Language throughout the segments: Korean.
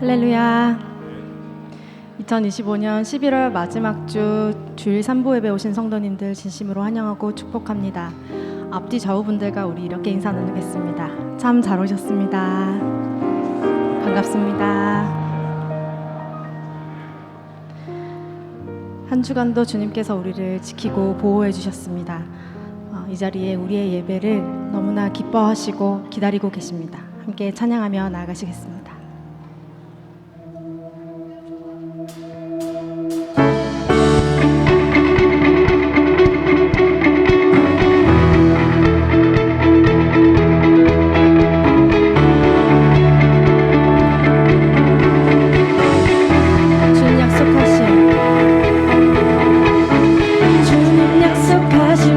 할렐루야. 2025년 11월 마지막 주 주일 3부 예배 오신 성도님들 진심으로 환영하고 축복합니다. 앞뒤 좌우분들과 우리 이렇게 인사 나누겠습니다. 참 잘 오셨습니다. 반갑습니다. 한 주간도 주님께서 우리를 지키고 보호해 주셨습니다. 이 자리에 우리의 예배를 너무나 기뻐하시고 기다리고 계십니다. 함께 찬양하며 나아가시겠습니다.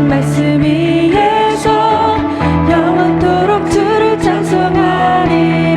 말씀 위에서 영원토록 주를 찬송하리라.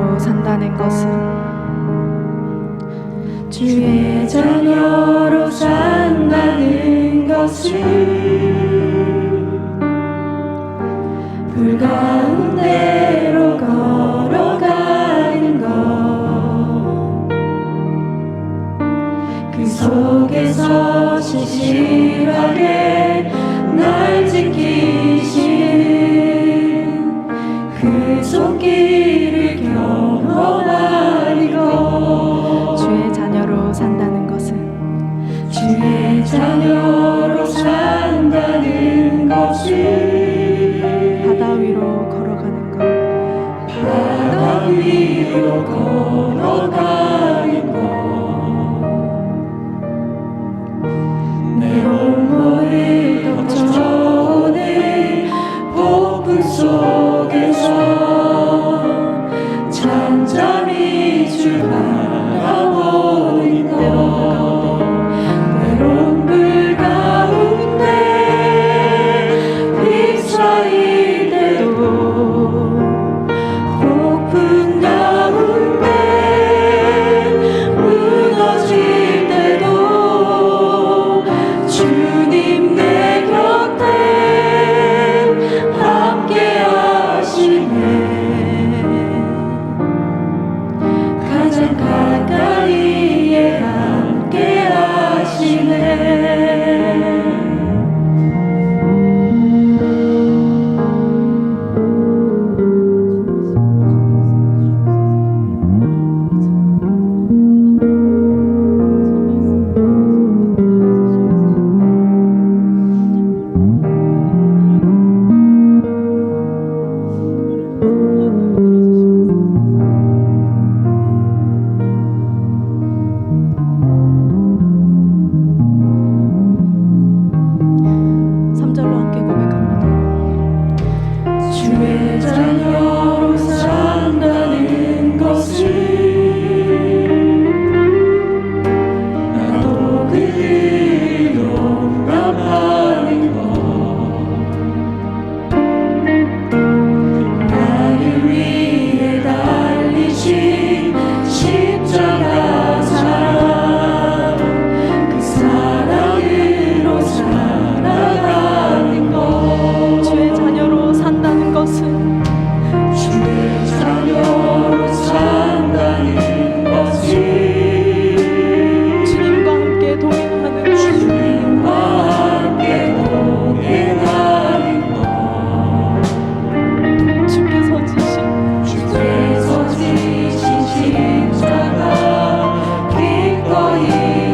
자녀로 산다는 것은 주의 자녀로 산다는 것은 불 가운데로 걸어가는 것, 그 속에서 신실하게 날 지키신 그 손길을 경험하는 것. 주의 자녀로 산다는 것은 주의 자녀로 산다는 것은 바다 위로 걸어가는 것, 바다 위로 걸어가는 것, 내 온몸을 덮쳐오는 폭풍 속에서 잠잠히 주 바라보는 것, 때론 불 가운데 휩싸일 때도 폭풍 가운데 무너질 때도 주님 내 곁에 함께 하시네. 가장 가까이에 함께 하시네. 삼절로 함께 고백합니다. 주의 자녀로 산다는 것은 나도 그를 용납하는 것, 나를 위해 달리신 십자가 사랑, 그 사랑으로 살아가는 것. 주의 자녀로 산다는 것은 주의 자녀로 산다는 것은 주님과 함께 동행하는 것, 주님과 함께 동행하는 것, 주께서 지신 주께서 지신 십자가 기꺼이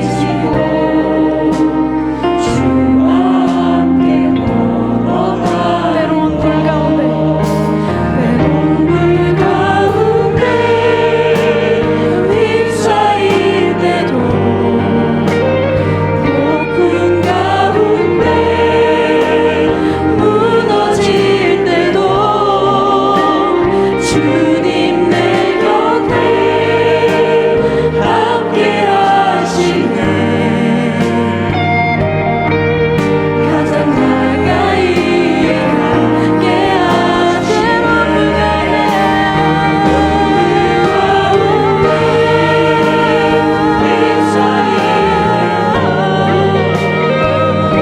지고 주와 함께 걸어가는 때로운 불 가운데 때론 불 가운데 휩싸일 때도 폭풍 가운데 무너질 때도 주님 내 곁에 함께 하시네. 가장 가까이에 함께 하시네.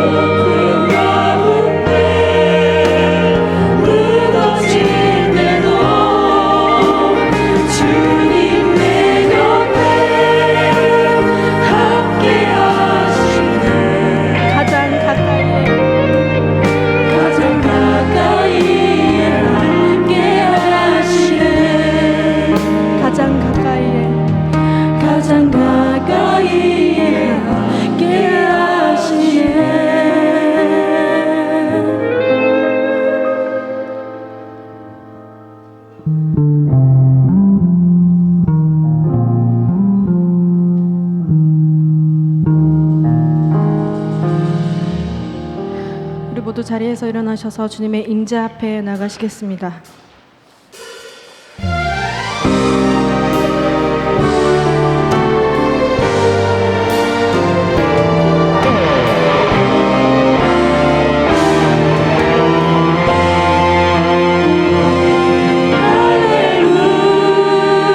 폭풍 가운데 무너질 때도 주님 내 곁에 함께 하시네. 가장 가까이에 가장 가까이에 함께 하시네. 가장 가까이에 가장 가까이에 함께 하시네. 우리 모두 자리에서 일어나셔서 주님의 임재 앞에 나가시겠습니다. 할렐루야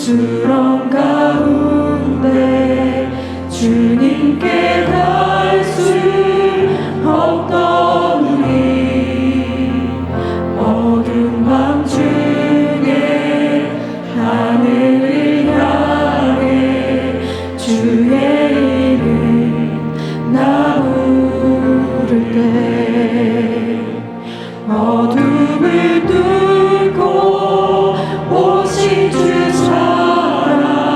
수렁 가운데 주님께 닿을 수 없던 우리 어두운 밤 중에 하늘을 향해 주의 이름 나 부를 때 어둠을 뚫고 오신 주 사랑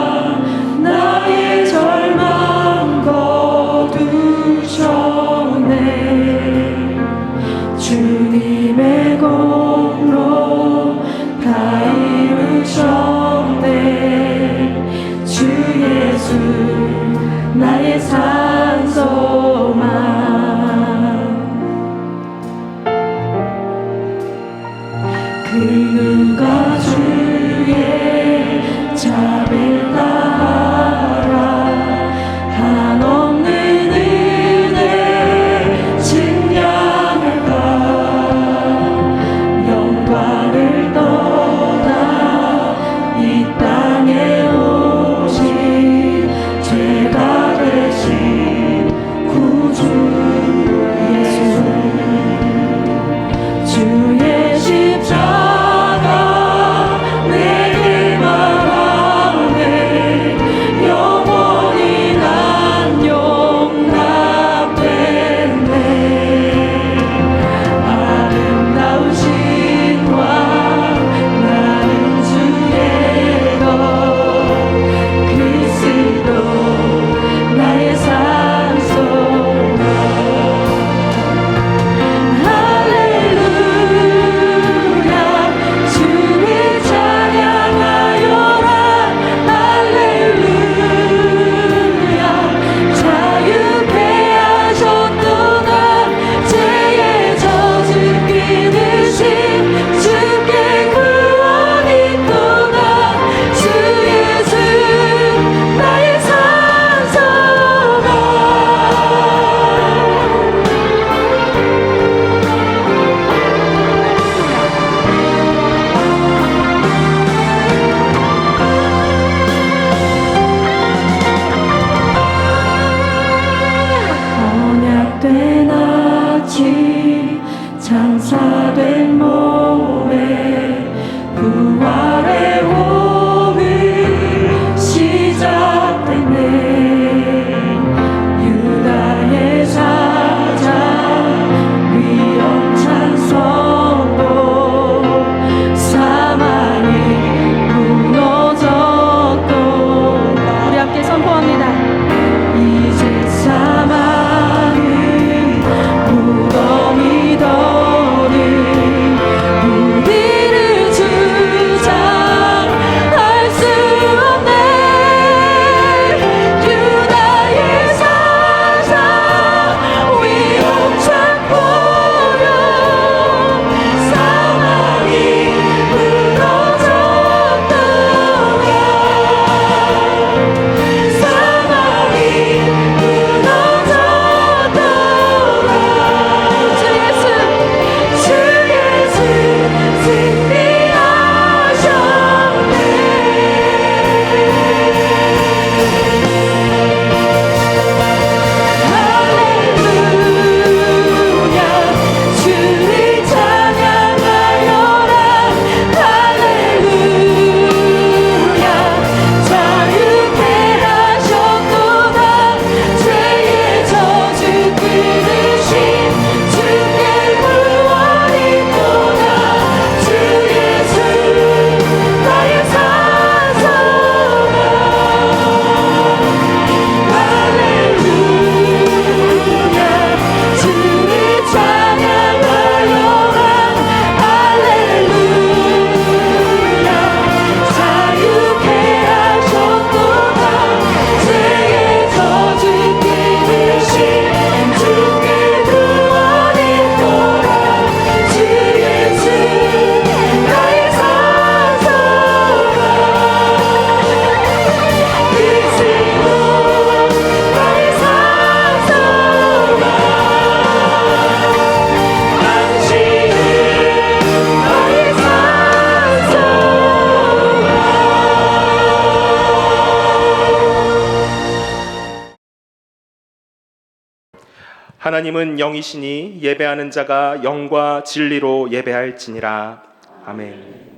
하나님은 영이시니 예배하는 자가 영과 진리로 예배할지니라. 아멘.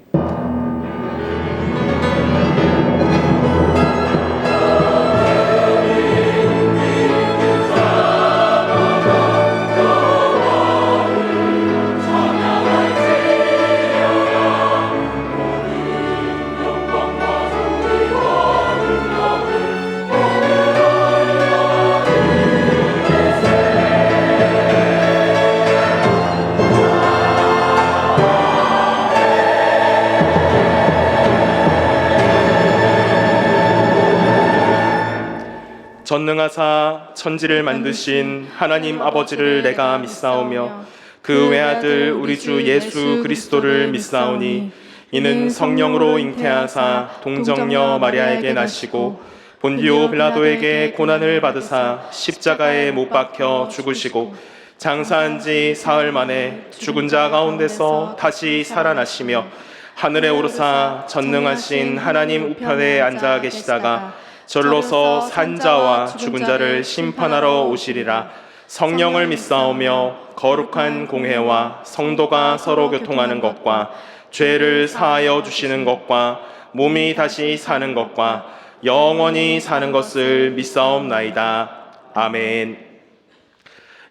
전능하사 천지를 만드신 하나님 아버지를 내가 믿사오며 그 외아들 우리 주 예수 그리스도를 믿사오니 이는 성령으로 잉태하사 동정녀 마리아에게 나시고 본디오 빌라도에게 고난을 받으사 십자가에 못 박혀 죽으시고 장사한 지 사흘 만에 죽은 자 가운데서 다시 살아나시며 하늘에 오르사 전능하신 하나님 우편에 앉아 계시다가 절로서 산자와 죽은 자를 심판하러 오시리라. 성령을 믿사오며 거룩한 공회와 성도가 서로 교통하는 것과 죄를 사하여 주시는 것과 몸이 다시 사는 것과 영원히 사는 것을 믿사옵나이다. 아멘.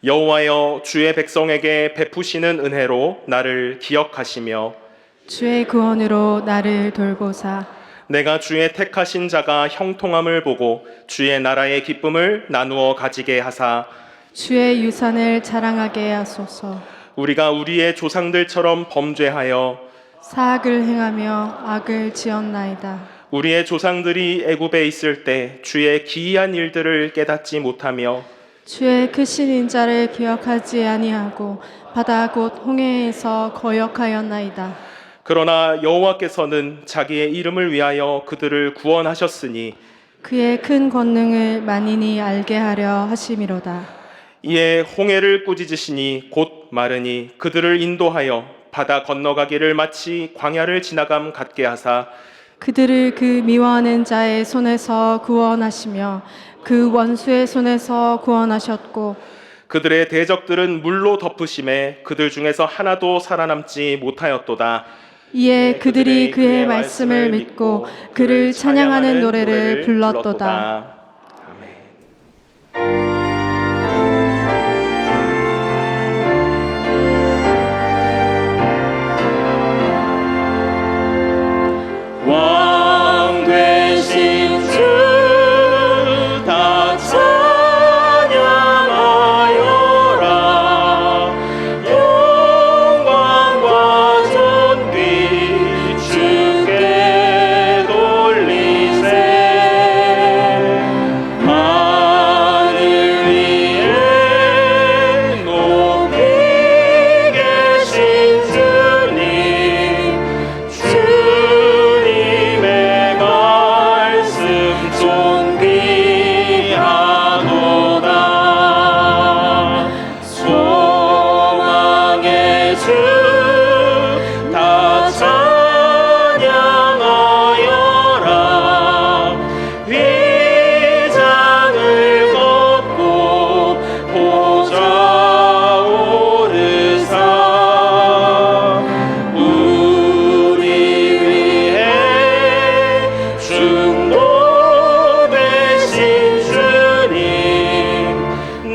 여호와여, 주의 백성에게 베푸시는 은혜로 나를 기억하시며 주의 구원으로 나를 돌보사. 내가 주의 택하신 자가 형통함을 보고 주의 나라의 기쁨을 나누어 가지게 하사 주의 유산을 자랑하게 하소서. 우리가 우리의 조상들처럼 범죄하여 사악을 행하며 악을 지었나이다. 우리의 조상들이 애굽에 있을 때 주의 기이한 일들을 깨닫지 못하며 주의 크신 인자를 기억하지 아니하고 바다 곧 홍해에서 거역하였나이다. 그러나 여호와께서는 자기의 이름을 위하여 그들을 구원하셨으니 그의 큰 권능을 만인이 알게 하려 하심이로다. 이에 홍해를 꾸짖으시니 곧 마르니 그들을 인도하여 바다 건너가기를 마치 광야를 지나감 같게 하사 그들을 그 미워하는 자의 손에서 구원하시며 그 원수의 손에서 구원하셨고 그들의 대적들은 물로 덮으심에 그들 중에서 하나도 살아남지 못하였도다. 이에 그들이 그의 말씀을 믿고 그를 찬양하는 노래를 불렀도다. 왕 되신 주 다 찬양하여라. 영광과 존귀 주께 돌리세. 하늘 위에 높이 계신 주님, 주님의 말씀 존귀하도다. 소망의 주 다 찬양하여라. 위장을 걷고 보좌 오르사 우리 위해 중보 되신 주님,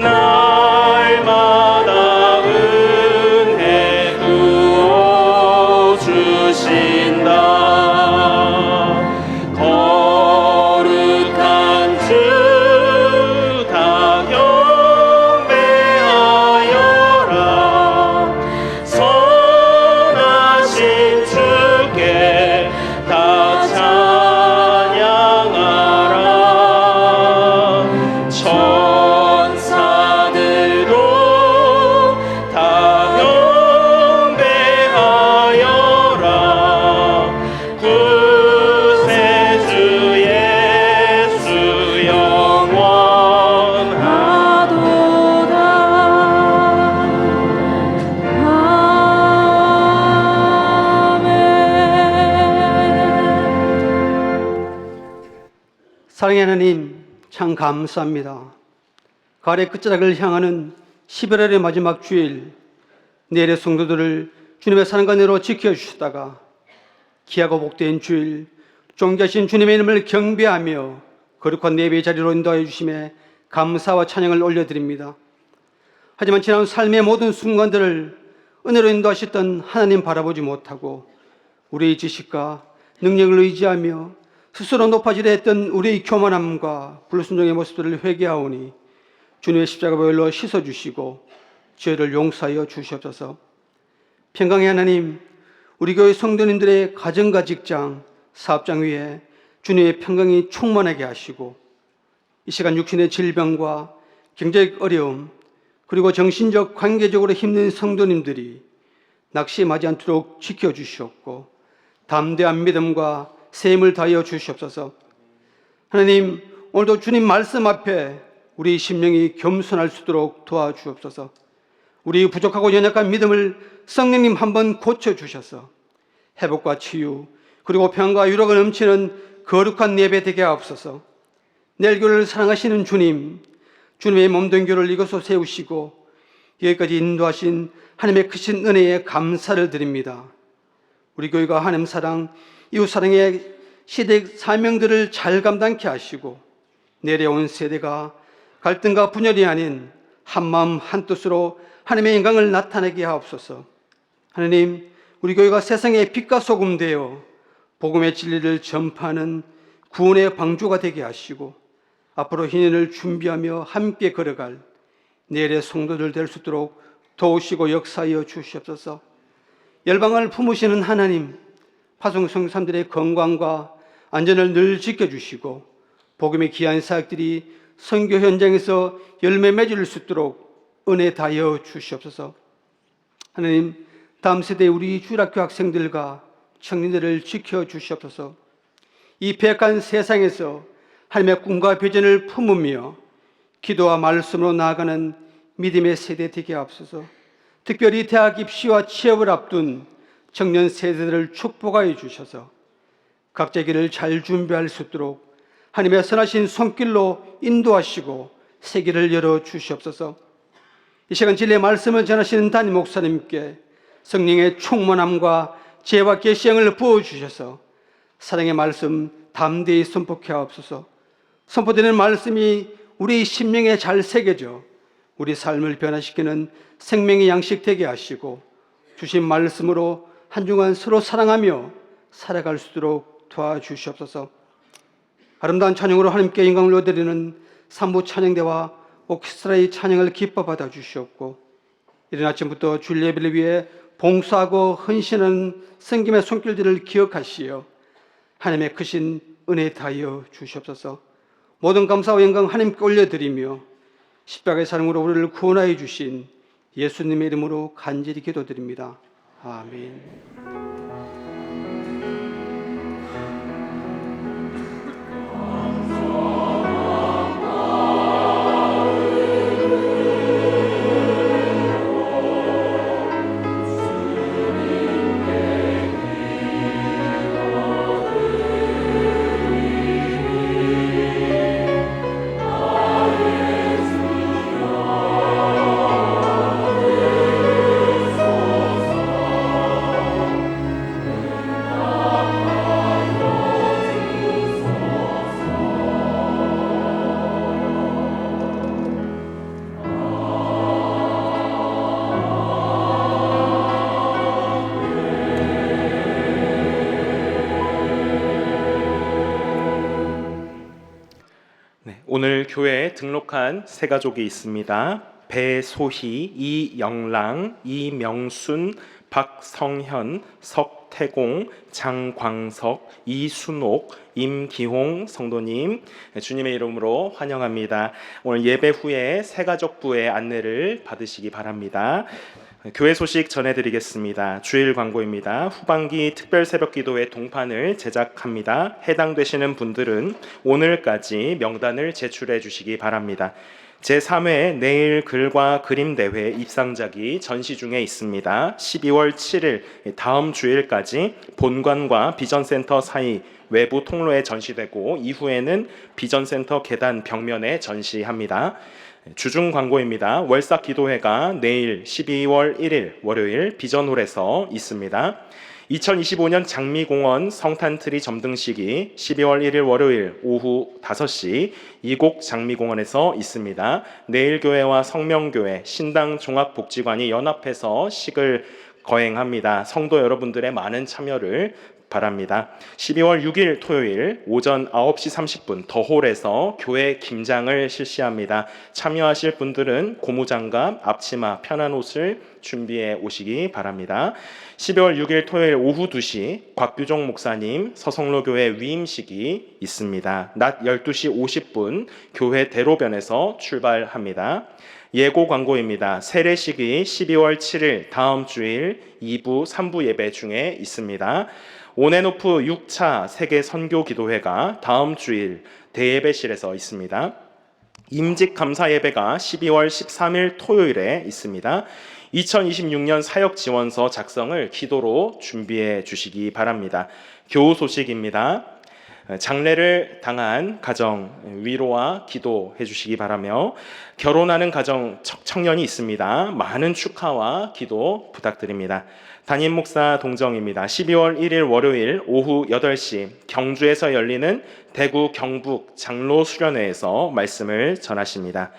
날마다 은혜 부어주신다. 거룩한 주 다 경배하여라. 선하신 주께 다 찬양하라. 천사들도 다 경배하여라. 구세주 예수 영원하도다. 사랑의 하나님, 참 감사합니다. 가래 끝자락을 향하는 11월의 마지막 주일, 내일의 성도들을 주님의 사랑과 은혜로 지켜주시다가 귀하고 복된 주일, 존귀하신 주님의 이름을 경배하며 거룩한 예배의 자리로 인도하여 주심에 감사와 찬양을 올려드립니다. 하지만 지난 삶의 모든 순간들을 은혜로 인도하셨던 하나님 바라보지 못하고 우리의 지식과 능력을 의지하며 스스로 높아지려 했던 우리의 교만함과 불순종의 모습들을 회개하오니 주님의 십자가 보혈로 씻어주시고 죄를 용서하여 주시옵소서. 평강의 하나님, 우리 교회 성도님들의 가정과 직장, 사업장 위에 주님의 평강이 충만하게 하시고 이 시간 육신의 질병과 경제적 어려움 그리고 정신적 관계적으로 힘든 성도님들이 낙심하지 않도록 지켜주시옵고 담대한 믿음과 새 힘을 다하여 주시옵소서. 하나님, 오늘도 주님 말씀 앞에 우리 심령이 겸손할 수 있도록 도와주옵소서. 우리 부족하고 연약한 믿음을 성령님 한번 고쳐주셔서 회복과 치유 그리고 평안과 유로가 넘치는 거룩한 예배 되게 하옵소서. 내일 교회를 사랑하시는 주님, 주님의 몸된 교회를 이곳으로 세우시고 여기까지 인도하신 하나님의 크신 은혜에 감사를 드립니다. 우리 교회가 하나님 사랑, 이웃 사랑의 시대의 사명들을 잘 감당케 하시고 내려온 세대가 갈등과 분열이 아닌 한마음 한뜻으로 하나님의 영광을 나타내게 하옵소서. 하나님, 우리 교회가 세상의 빛과 소금 되어 복음의 진리를 전파하는 구원의 방주가 되게 하시고 앞으로 희년을 준비하며 함께 걸어갈 내일의 성도들 될 수 있도록 도우시고 역사하여 주시옵소서. 열방을 품으시는 하나님, 파송성삼들의 건강과 안전을 늘 지켜주시고 복음의 귀한 사역들이 선교 현장에서 열매 맺을 수 있도록 은혜 다하여 주시옵소서. 하나님, 다음 세대 우리 주일학교 학생들과 청년들을 지켜주시옵소서. 이 배악한 세상에서 하나님의 꿈과 비전을 품으며 기도와 말씀으로 나아가는 믿음의 세대 되게 하옵소서. 특별히 대학 입시와 취업을 앞둔 청년 세대들을 축복하여 주셔서 각자의 길을 잘 준비할 수 있도록 하나님의 선하신 손길로 인도하시고 세계를 열어 주시옵소서. 이 시간 진리의 말씀을 전하시는 담임 목사님께 성령의 충만함과 지혜와 계시형을 부어주셔서 사랑의 말씀 담대히 선포케 하옵소서. 선포되는 말씀이 우리 심령에 잘 새겨져 우리 삶을 변화시키는 생명의 양식 되게 하시고 주신 말씀으로 한 주간 서로 사랑하며 살아갈 수 있도록 도와주시옵소서. 아름다운 찬양으로 하나님께 영광을 올려드리는 삼부 찬양대와 오케스트라의 찬양을 기뻐 받아 주시옵고 이른 아침부터 주일 예배를 위해 봉사하고 헌신하는 성김의 손길들을 기억하시어 하나님의 크신 은혜 다하여 주시옵소서. 모든 감사와 영광 하나님께 올려드리며 십자가의 사랑으로 우리를 구원하여 주신 예수님의 이름으로 간절히 기도드립니다. 아멘. 오늘 교회에 등록한 세 가족이 있습니다. 배소희, 이영랑, 이명순, 박성현, 석태공, 장광석, 이순옥, 임기홍 성도님 주님의 이름으로 환영합니다. 오늘 예배 후에 세 가족부의 안내를 받으시기 바랍니다. 교회 소식 전해드리겠습니다. 주일 광고입니다. 후반기 특별 새벽 기도회 동판을 제작합니다. 해당되시는 분들은 오늘까지 명단을 제출해 주시기 바랍니다. 제3회 내일 글과 그림 대회 입상작이 전시 중에 있습니다. 12월 7일 다음 주일까지 본관과 비전센터 사이 외부 통로에 전시되고 이후에는 비전센터 계단 벽면에 전시합니다. 주중 광고입니다. 월삭 기도회가 내일 12월 1일 월요일 비전홀에서 있습니다. 2025년 장미공원 성탄트리 점등식이 12월 1일 월요일 오후 5시 이곡 장미공원에서 있습니다. 내일교회와 성명교회, 신당종합복지관이 연합해서 식을 거행합니다. 성도 여러분들의 많은 참여를 바랍니다. 12월 6일 토요일 오전 9시 30분 더홀에서 교회 김장을 실시합니다. 참여하실 분들은 고무장갑, 앞치마, 편한 옷을 준비해 오시기 바랍니다. 12월 6일 토요일 오후 2시 곽규종 목사님 서성로교회 위임식이 있습니다. 낮 12시 50분 교회 대로변에서 출발합니다. 예고 광고입니다. 세례식이 12월 7일 다음 주일 2부, 3부 예배 중에 있습니다. 온앤오프 6차 세계 선교 기도회가 다음 주일 대예배실에서 있습니다. 임직 감사 예배가 12월 13일 토요일에 있습니다. 2026년 사역 지원서 작성을 기도로 준비해 주시기 바랍니다. 교우 소식입니다. 장례를 당한 가정 위로와 기도해 주시기 바라며 결혼하는 가정 청년이 있습니다. 많은 축하와 기도 부탁드립니다. 담임 목사 동정입니다. 12월 1일 월요일 오후 8시 경주에서 열리는 대구 경북 장로 수련회에서 말씀을 전하십니다.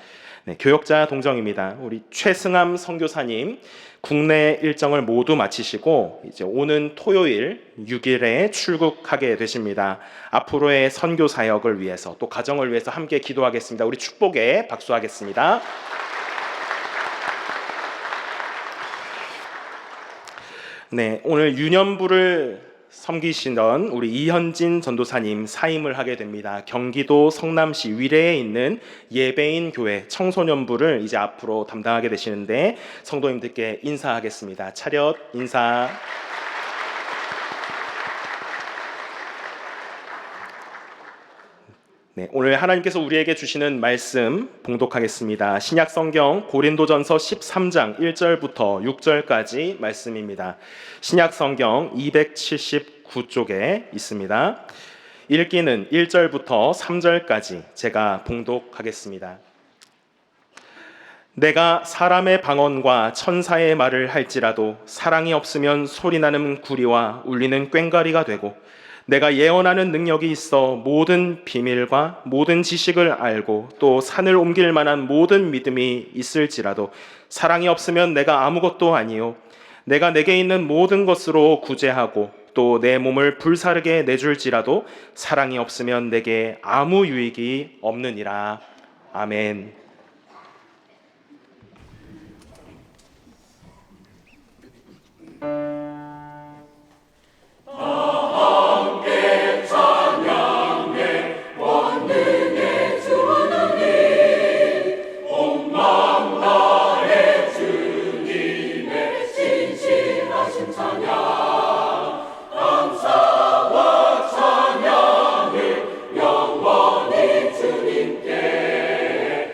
네, 교역자 동정입니다. 우리 최승암 선교사님 국내 일정을 모두 마치시고 이제 오는 토요일 6일에 출국하게 되십니다. 앞으로의 선교 사역을 위해서 또 가정을 위해서 함께 기도하겠습니다. 우리 축복에 박수하겠습니다. 네, 오늘 유년부를 섬기시던 우리 이현진 전도사님 사임을 하게 됩니다. 경기도 성남시 위례에 있는 예배인 교회 청소년부를 이제 앞으로 담당하게 되시는데 성도님들께 인사하겠습니다. 차렷 인사. 네, 오늘 하나님께서 우리에게 주시는 말씀 봉독하겠습니다. 신약성경 고린도전서 13장 1절부터 6절까지 말씀입니다. 신약성경 279쪽에 있습니다. 읽기는 1절부터 3절까지 제가 봉독하겠습니다. 내가 사람의 방언과 천사의 말을 할지라도 사랑이 없으면 소리나는 구리와 울리는 꽹과리가 되고 내가 예언하는 능력이 있어 모든 비밀과 모든 지식을 알고 또 산을 옮길 만한 모든 믿음이 있을지라도 사랑이 없으면 내가 아무것도 아니요 내가 내게 있는 모든 것으로 구제하고 또 내 몸을 불사르게 내줄지라도 사랑이 없으면 내게 아무 유익이 없느니라. 아멘. 주님께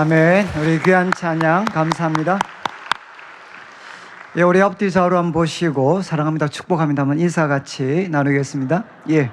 아멘. 우리 귀한 찬양 감사합니다. 예, 우리 앞뒤 좌우로 한번 보시고 사랑합니다, 축복합니다 한번 인사 같이 나누겠습니다. 예.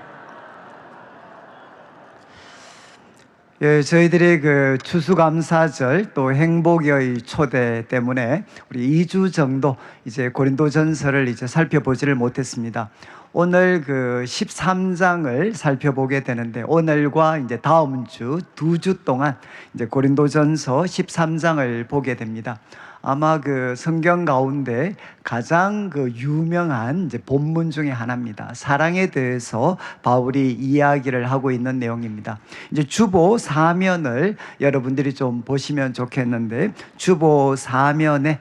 예, 저희들이 그 추수감사절 또 행복의 초대 때문에 우리 2주 정도 이제 고린도전서를 이제 살펴보지를 못했습니다. 오늘 그 13장을 살펴보게 되는데 오늘과 이제 다음 주 2주 동안 이제 고린도전서 13장을 보게 됩니다. 아마 그 성경 가운데 가장 그 유명한 이제 본문 중에 하나입니다. 사랑에 대해서 바울이 이야기를 하고 있는 내용입니다. 이제 주보 사면을 여러분들이 좀 보시면 좋겠는데, 주보 사면에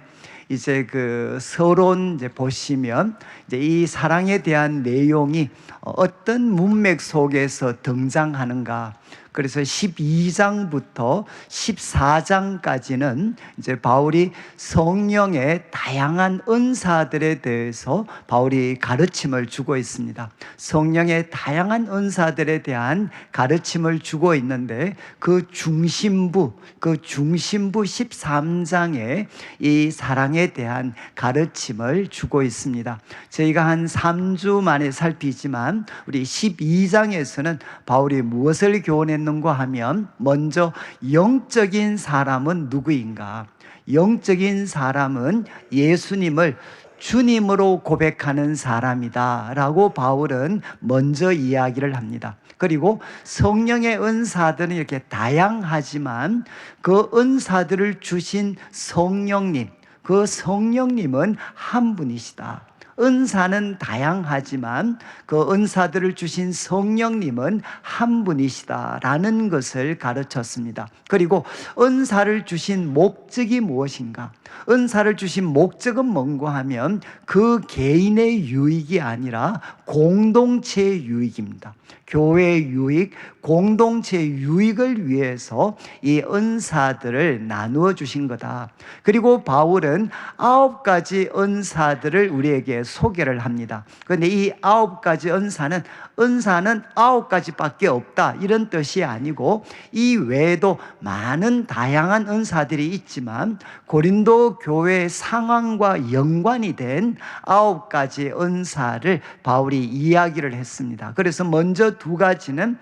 이제 그 서론 이제 보시면 이제 이 사랑에 대한 내용이 어떤 문맥 속에서 등장하는가. 그래서 12장부터 14장까지는 이제 바울이 성령의 다양한 은사들에 대해서 바울이 가르침을 주고 있습니다. 성령의 다양한 은사들에 대한 가르침을 주고 있는데 그 중심부 13장에 이 사랑에 대한 가르침을 주고 있습니다. 저희가 한 3주 만에 살피지만 우리 12장에서는 바울이 무엇을 교훈했는가 하면, 먼저 영적인 사람은 누구인가? 영적인 사람은 예수님을 주님으로 고백하는 사람이다 라고 바울은 먼저 이야기를 합니다. 그리고 성령의 은사들은 이렇게 다양하지만 그 은사들을 주신 성령님, 그 성령님은 한 분이시다. 은사는 다양하지만 그 은사들을 주신 성령님은 한 분이시다라는 것을 가르쳤습니다. 그리고 은사를 주신 목적이 무엇인가? 은사를 주신 목적은 뭔가 하면 그 개인의 유익이 아니라 공동체의 유익입니다. 교회의 유익, 공동체의 유익을 위해서 이 은사들을 나누어 주신 거다. 그리고 바울은 9가지 은사들을 우리에게 소개를 합니다. 그런데 이 9가지 은사는 9가지밖에 없다 이런 뜻이 아니고, 이 외에도 많은 다양한 은사들이 있지만 고린도 교회의 상황과 연관이 된 9가지 은사를 바울이 이야기를 했습니다. 그래서 먼저 2가지는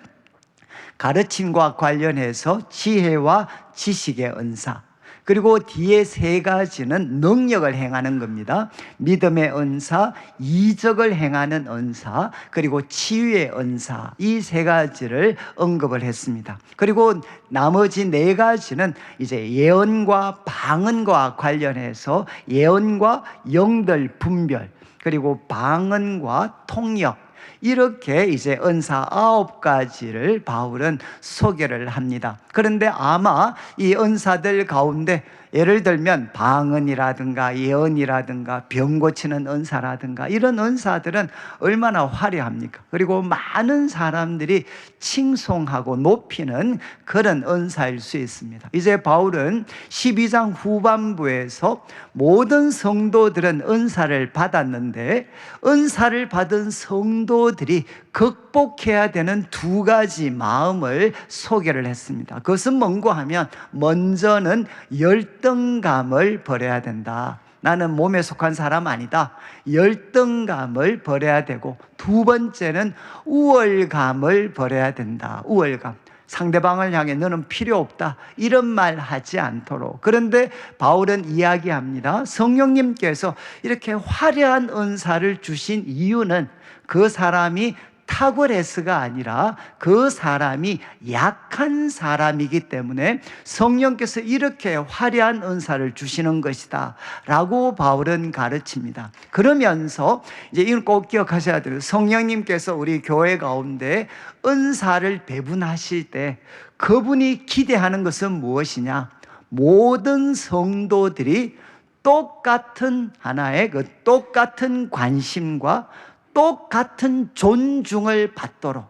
가르침과 관련해서 지혜와 지식의 은사, 그리고 뒤에 3가지는 능력을 행하는 겁니다. 믿음의 은사, 이적을 행하는 은사, 그리고 치유의 은사, 이 3가지를 언급을 했습니다. 그리고 나머지 4가지는 이제 예언과 방언과 관련해서 예언과 영들 분별, 그리고 방언과 통역, 이렇게 이제 은사 9가지를 바울은 소개를 합니다. 그런데 아마 이 은사들 가운데 예를 들면 방언이라든가 예언이라든가 병 고치는 은사라든가 이런 은사들은 얼마나 화려합니까? 그리고 많은 사람들이 칭송하고 높이는 그런 은사일 수 있습니다. 이제 바울은 12장 후반부에서 모든 성도들은 은사를 받았는데 은사를 받은 성도들이 극복해야 되는 2가지 마음을 소개를 했습니다. 그것은 뭔가 하면, 먼저는 열등감을 버려야 된다. 나는 몸에 속한 사람 아니다. 열등감을 버려야 되고, 2번째는 우월감을 버려야 된다. 우월감. 상대방을 향해 너는 필요 없다 이런 말 하지 않도록. 그런데 바울은 이야기합니다. 성령님께서 이렇게 화려한 은사를 주신 이유는 그 사람이 탁월해서가 아니라 그 사람이 약한 사람이기 때문에 성령께서 이렇게 화려한 은사를 주시는 것이다 라고 바울은 가르칩니다. 그러면서 이제 이건 꼭 기억하셔야 돼요. 성령님께서 우리 교회 가운데 은사를 배분하실 때 그분이 기대하는 것은 무엇이냐? 모든 성도들이 똑같은 하나의 그 똑같은 관심과 똑같은 존중을 받도록,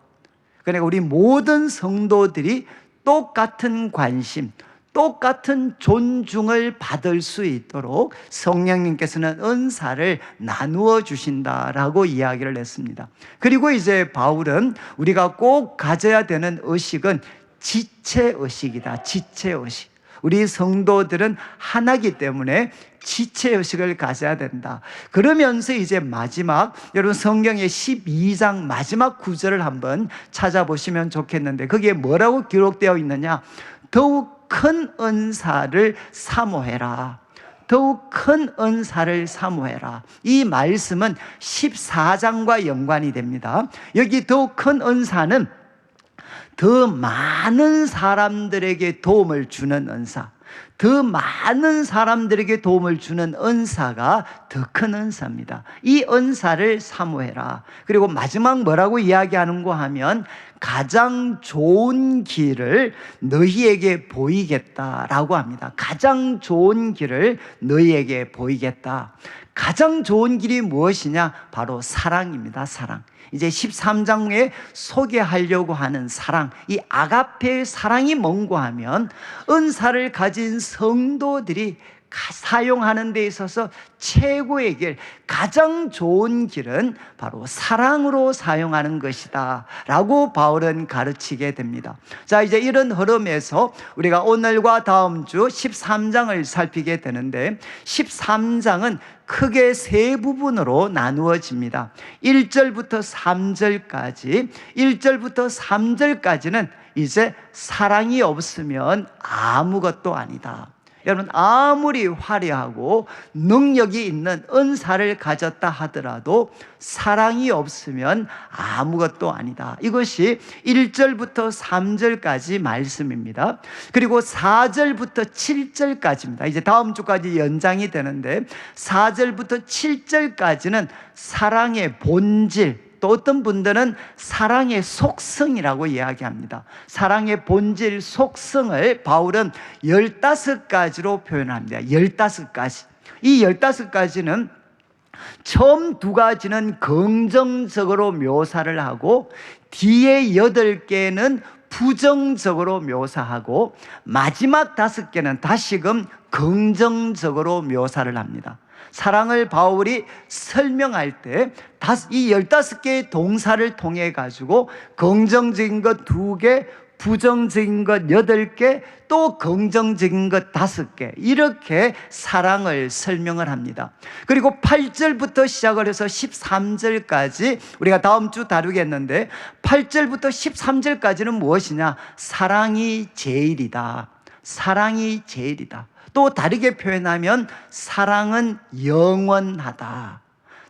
그러니까 우리 모든 성도들이 똑같은 관심, 똑같은 존중을 받을 수 있도록 성령님께서는 은사를 나누어 주신다라고 이야기를 했습니다. 그리고 이제 바울은 우리가 꼭 가져야 되는 의식은 지체의식이다. 지체의식. 우리 성도들은 하나이기 때문에 지체의식을 가져야 된다. 그러면서 이제 마지막, 여러분 성경의 12장 마지막 구절을 한번 찾아보시면 좋겠는데 거기에 뭐라고 기록되어 있느냐? 더욱 큰 은사를 사모해라. 더욱 큰 은사를 사모해라. 이 말씀은 14장과 연관이 됩니다. 여기 더욱 큰 은사는 더 많은 사람들에게 도움을 주는 은사, 더 많은 사람들에게 도움을 주는 은사가 더 큰 은사입니다. 이 은사를 사모해라. 그리고 마지막 뭐라고 이야기하는가 하면 가장 좋은 길을 너희에게 보이겠다라고 합니다. 가장 좋은 길을 너희에게 보이겠다. 가장 좋은 길이 무엇이냐? 바로 사랑입니다. 사랑. 이제 13장에 소개하려고 하는 사랑, 이 아가페의 사랑이 뭔가 하면 은사를 가진 성도들이 사용하는 데 있어서 최고의 길, 가장 좋은 길은 바로 사랑으로 사용하는 것이다 라고 바울은 가르치게 됩니다. 자, 이제 이런 흐름에서 우리가 오늘과 다음 주 13장을 살피게 되는데 13장은 크게 세 부분으로 나누어집니다. 1절부터 3절까지, 1절부터 3절까지는 이제 사랑이 없으면 아무것도 아니다. 여러분, 아무리 화려하고 능력이 있는 은사를 가졌다 하더라도 사랑이 없으면 아무것도 아니다. 이것이 1절부터 3절까지 말씀입니다. 그리고 4절부터 7절까지입니다. 이제 다음 주까지 연장이 되는데 4절부터 7절까지는 사랑의 본질, 또 어떤 분들은 사랑의 속성이라고 이야기합니다. 사랑의 본질, 속성을 바울은 15가지로 표현합니다. 15가지. 이 15가지는 처음 2가지는 긍정적으로 묘사를 하고 뒤에 8개는 부정적으로 묘사하고 마지막 5개는 다시금 긍정적으로 묘사를 합니다. 사랑을 바울이 설명할 때 이 15개의 동사를 통해 가지고 긍정적인 것 2개, 부정적인 것 8개, 또 긍정적인 것 5개, 이렇게 사랑을 설명을 합니다. 그리고 8절부터 시작을 해서 13절까지 우리가 다음 주 다루겠는데 8절부터 13절까지는 무엇이냐? 사랑이 제일이다. 사랑이 제일이다. 또 다르게 표현하면 사랑은 영원하다.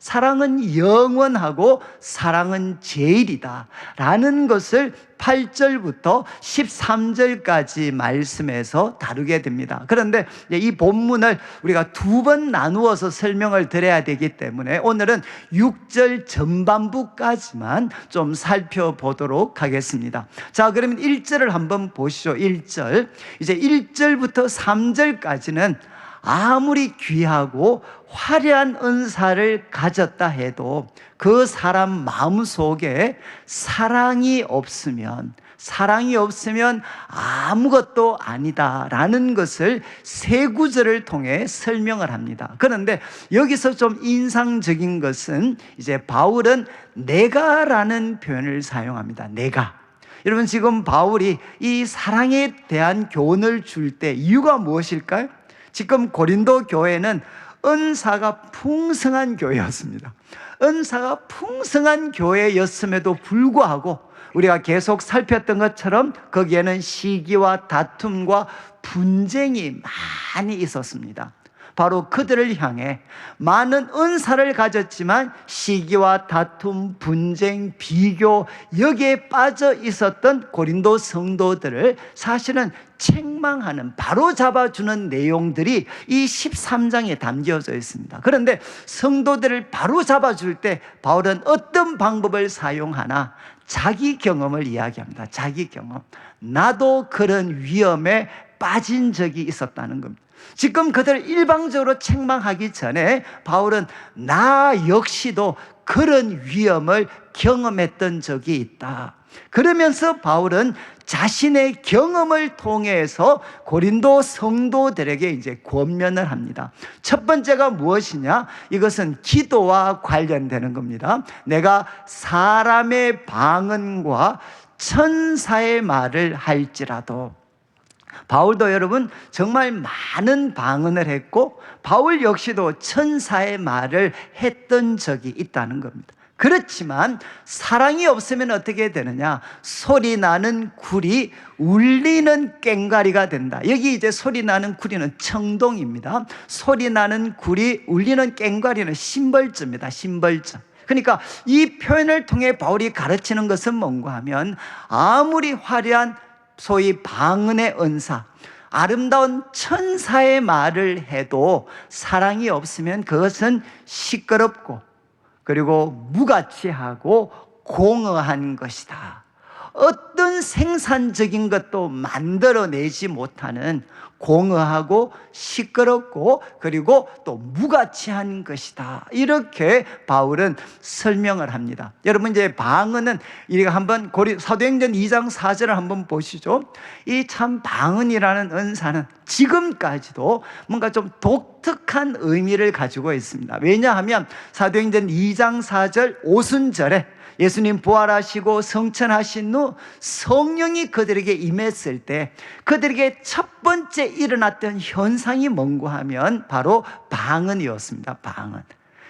사랑은 영원하고 사랑은 제일이다 라는 것을 8절부터 13절까지 말씀에서 다루게 됩니다. 그런데 이 본문을 우리가 2번 나누어서 설명을 드려야 되기 때문에 오늘은 6절 전반부까지만 좀 살펴보도록 하겠습니다. 자, 그러면 1절을 한번 보시죠. 1절. 이제 1절부터 3절까지는 아무리 귀하고 화려한 은사를 가졌다 해도 그 사람 마음속에 사랑이 없으면 아무것도 아니다라는 것을 세 구절을 통해 설명을 합니다. 그런데 여기서 좀 인상적인 것은 이제 바울은 내가라는 표현을 사용합니다. 내가. 여러분, 지금 바울이 이 사랑에 대한 교훈을 줄 때 이유가 무엇일까요? 지금 고린도 교회는 은사가 풍성한 교회였습니다. 은사가 풍성한 교회였음에도 불구하고 우리가 계속 살폈던 것처럼 거기에는 시기와 다툼과 분쟁이 많이 있었습니다. 바로 그들을 향해 많은 은사를 가졌지만 시기와 다툼, 분쟁, 비교, 여기에 빠져 있었던 고린도 성도들을 사실은 책망하는, 바로잡아주는 내용들이 이 13장에 담겨져 있습니다. 그런데 성도들을 바로잡아줄 때 바울은 어떤 방법을 사용하나? 자기 경험을 이야기합니다. 자기 경험. 나도 그런 위험에 빠진 적이 있었다는 겁니다. 지금 그들을 일방적으로 책망하기 전에 바울은 나 역시도 그런 위험을 경험했던 적이 있다. 그러면서 바울은 자신의 경험을 통해서 고린도 성도들에게 이제 권면을 합니다. 첫 번째가 무엇이냐? 이것은 기도와 관련되는 겁니다. 내가 사람의 방언과 천사의 말을 할지라도 바울도 여러분 정말 많은 방언을 했고 바울 역시도 천사의 말을 했던 적이 있다는 겁니다. 그렇지만 사랑이 없으면 어떻게 되느냐? 소리 나는 굴이 울리는 꽹과리가 된다. 여기 이제 소리 나는 구리는 청동입니다. 소리 나는 굴이 울리는 꽹과리는 심벌주입니다. 심벌주. 그러니까 이 표현을 통해 바울이 가르치는 것은 뭔가 하면 아무리 화려한 소위 방언의 은사, 아름다운 천사의 말을 해도 사랑이 없으면 그것은 시끄럽고 그리고 무가치하고 공허한 것이다. 어떤 생산적인 것도 만들어내지 못하는 공허하고 시끄럽고 그리고 또 무가치한 것이다. 이렇게 바울은 설명을 합니다. 여러분 이제 방언은 우리가 한번 사도행전 2장 4절을 한번 보시죠. 이 참 방언이라는 은사는 지금까지도 뭔가 좀 독특한 의미를 가지고 있습니다. 왜냐하면 사도행전 2장 4절 오순절에 예수님 부활하시고 성천하신 후 성령이 그들에게 임했을 때 그들에게 첫 번째 일어났던 현상이 뭔가 하면 바로 방언이었습니다. 방언.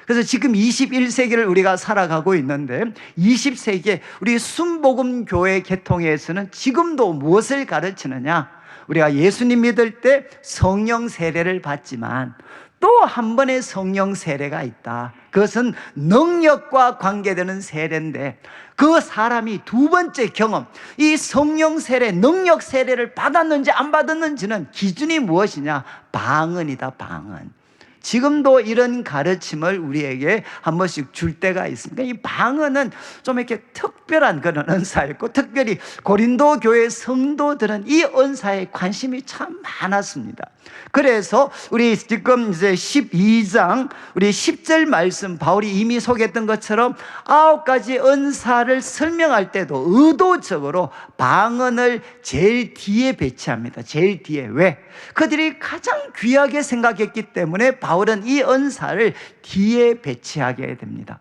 그래서 지금 21세기를 우리가 살아가고 있는데 20세기에 우리 순복음교회 계통에서는 지금도 무엇을 가르치느냐? 우리가 예수님 믿을 때 성령 세례를 받지만 또 한 번의 성령 세례가 있다. 그것은 능력과 관계되는 세례인데 그 사람이 두 번째 경험, 이 성령 세례, 능력 세례를 받았는지 안 받았는지는 기준이 무엇이냐? 방언이다. 방언. 지금도 이런 가르침을 우리에게 한 번씩 줄 때가 있습니다. 이 방언은 좀 이렇게 특별한 그런 은사였고 특별히 고린도 교회 성도들은 이 은사에 관심이 참 많았습니다. 그래서 우리 지금 이제 12장 우리 10절 말씀 바울이 이미 소개했던 것처럼 9가지 은사를 설명할 때도 의도적으로 방언을 제일 뒤에 배치합니다. 제일 뒤에. 왜? 그들이 가장 귀하게 생각했기 때문에 바울은 이 은사를 뒤에 배치하게 됩니다.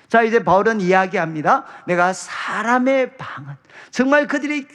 자, 이제 바울은 이야기합니다. 내가 사람의 방언, 정말 그들이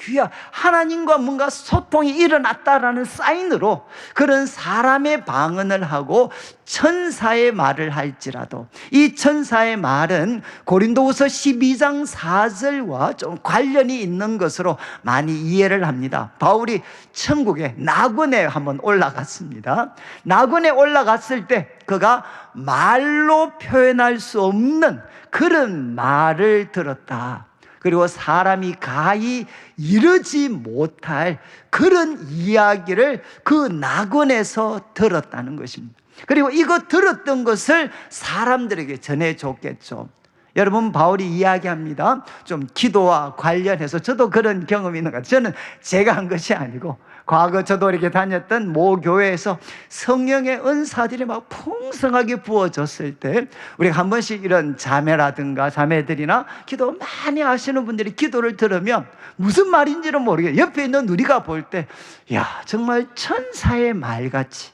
하나님과 뭔가 소통이 일어났다라는 사인으로 그런 사람의 방언을 하고 천사의 말을 할지라도 이 천사의 말은 고린도후서 12장 4절과 좀 관련이 있는 것으로 많이 이해를 합니다. 바울이 천국에 낙원에 한번 올라갔습니다. 낙원에 올라갔을 때 그가 말로 표현할 수 없는 그런 말을 들었다. 그리고 사람이 가히 이르지 못할 그런 이야기를 그 낙원에서 들었다는 것입니다. 그리고 이거 들었던 것을 사람들에게 전해줬겠죠. 여러분, 바울이 이야기합니다. 좀 기도와 관련해서 저도 그런 경험이 있는 것 같아요. 저는 제가 한 것이 아니고 과거 저도 이렇게 다녔던 모 교회에서 성령의 은사들이 막 풍성하게 부어졌을 때 우리가 한 번씩 이런 자매라든가 자매들이나 기도 많이 하시는 분들이 기도를 들으면 무슨 말인지는 모르겠어요. 옆에 있는 우리가 볼 때 야, 정말 천사의 말같이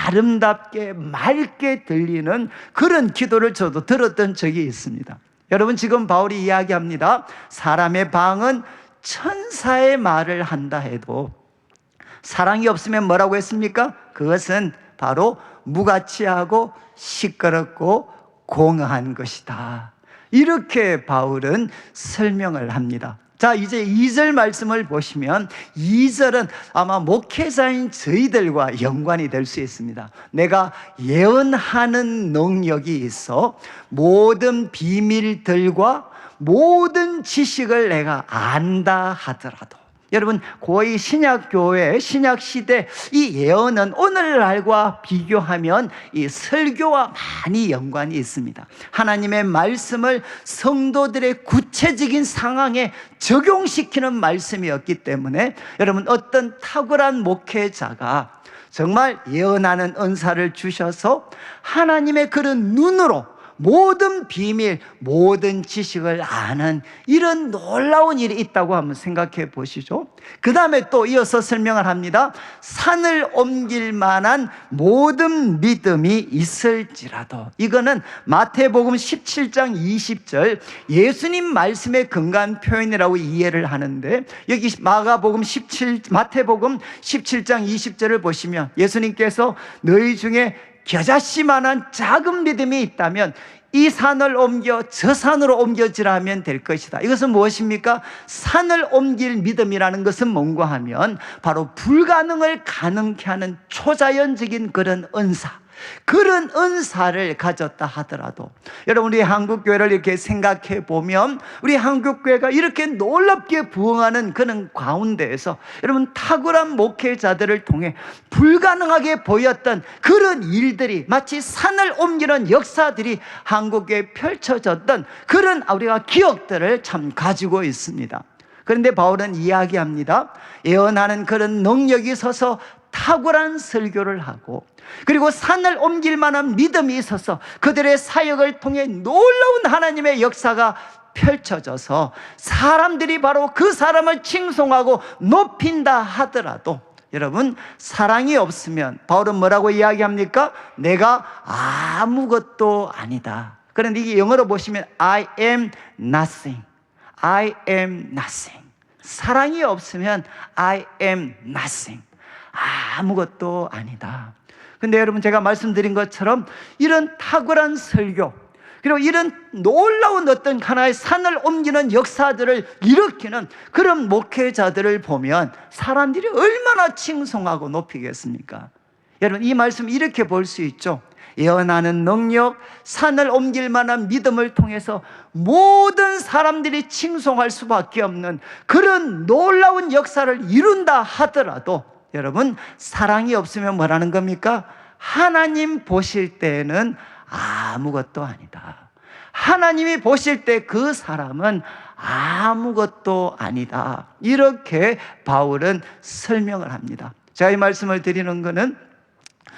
아름답게 맑게 들리는 그런 기도를 저도 들었던 적이 있습니다. 여러분, 지금 바울이 이야기합니다. 사람의 방언 천사의 말을 한다 해도 사랑이 없으면 뭐라고 했습니까? 그것은 바로 무가치하고 시끄럽고 공허한 것이다. 이렇게 바울은 설명을 합니다. 자, 이제 2절 말씀을 보시면 2절은 아마 목회자인 저희들과 연관이 될 수 있습니다. 내가 예언하는 능력이 있어 모든 비밀들과 모든 지식을 내가 안다 하더라도, 여러분, 거의 신약교회, 신약시대 이 예언은 오늘날과 비교하면 이 설교와 많이 연관이 있습니다. 하나님의 말씀을 성도들의 구체적인 상황에 적용시키는 말씀이었기 때문에 여러분, 어떤 탁월한 목회자가 정말 예언하는 은사를 주셔서 하나님의 그런 눈으로 모든 비밀, 모든 지식을 아는 이런 놀라운 일이 있다고 한번 생각해 보시죠. 그 다음에 또 이어서 설명을 합니다. 산을 옮길 만한 모든 믿음이 있을지라도. 이거는 마태복음 17장 20절 예수님 말씀에 근거한 표현이라고 이해를 하는데, 여기 마태복음 17장 20절을 보시면 예수님께서 너희 중에 겨자씨만한 작은 믿음이 있다면 이 산을 옮겨 저 산으로 옮겨지라 하면 될 것이다. 이것은 무엇입니까? 산을 옮길 믿음이라는 것은 뭔가 하면 바로 불가능을 가능케 하는 초자연적인 그런 은사, 그런 은사를 가졌다 하더라도, 여러분 우리 한국교회를 이렇게 생각해 보면 우리 한국교회가 이렇게 놀랍게 부흥하는 그런 가운데에서 여러분 탁월한 목회자들을 통해 불가능하게 보였던 그런 일들이, 마치 산을 옮기는 역사들이 한국교회에 펼쳐졌던 그런 우리가 기억들을 참 가지고 있습니다. 그런데 바울은 이야기합니다. 예언하는 그런 능력이 있어서 탁월한 설교를 하고, 그리고 산을 옮길 만한 믿음이 있어서 그들의 사역을 통해 놀라운 하나님의 역사가 펼쳐져서 사람들이 바로 그 사람을 칭송하고 높인다 하더라도, 여러분 사랑이 없으면 바울은 뭐라고 이야기합니까? 내가 아무것도 아니다. 그런데 이게 영어로 보시면 I am nothing, I am nothing. 사랑이 없으면 I am nothing, 아무것도 아니다. 근데 여러분 제가 말씀드린 것처럼 이런 탁월한 설교, 그리고 이런 놀라운 어떤 하나의 산을 옮기는 역사들을 일으키는 그런 목회자들을 보면 사람들이 얼마나 칭송하고 높이겠습니까? 여러분 이 말씀 이렇게 볼 수 있죠. 예언하는 능력, 산을 옮길 만한 믿음을 통해서 모든 사람들이 칭송할 수밖에 없는 그런 놀라운 역사를 이룬다 하더라도, 여러분 사랑이 없으면 뭐라는 겁니까? 하나님 보실 때에는 아무것도 아니다. 하나님이 보실 때 그 사람은 아무것도 아니다. 이렇게 바울은 설명을 합니다. 제가 이 말씀을 드리는 것은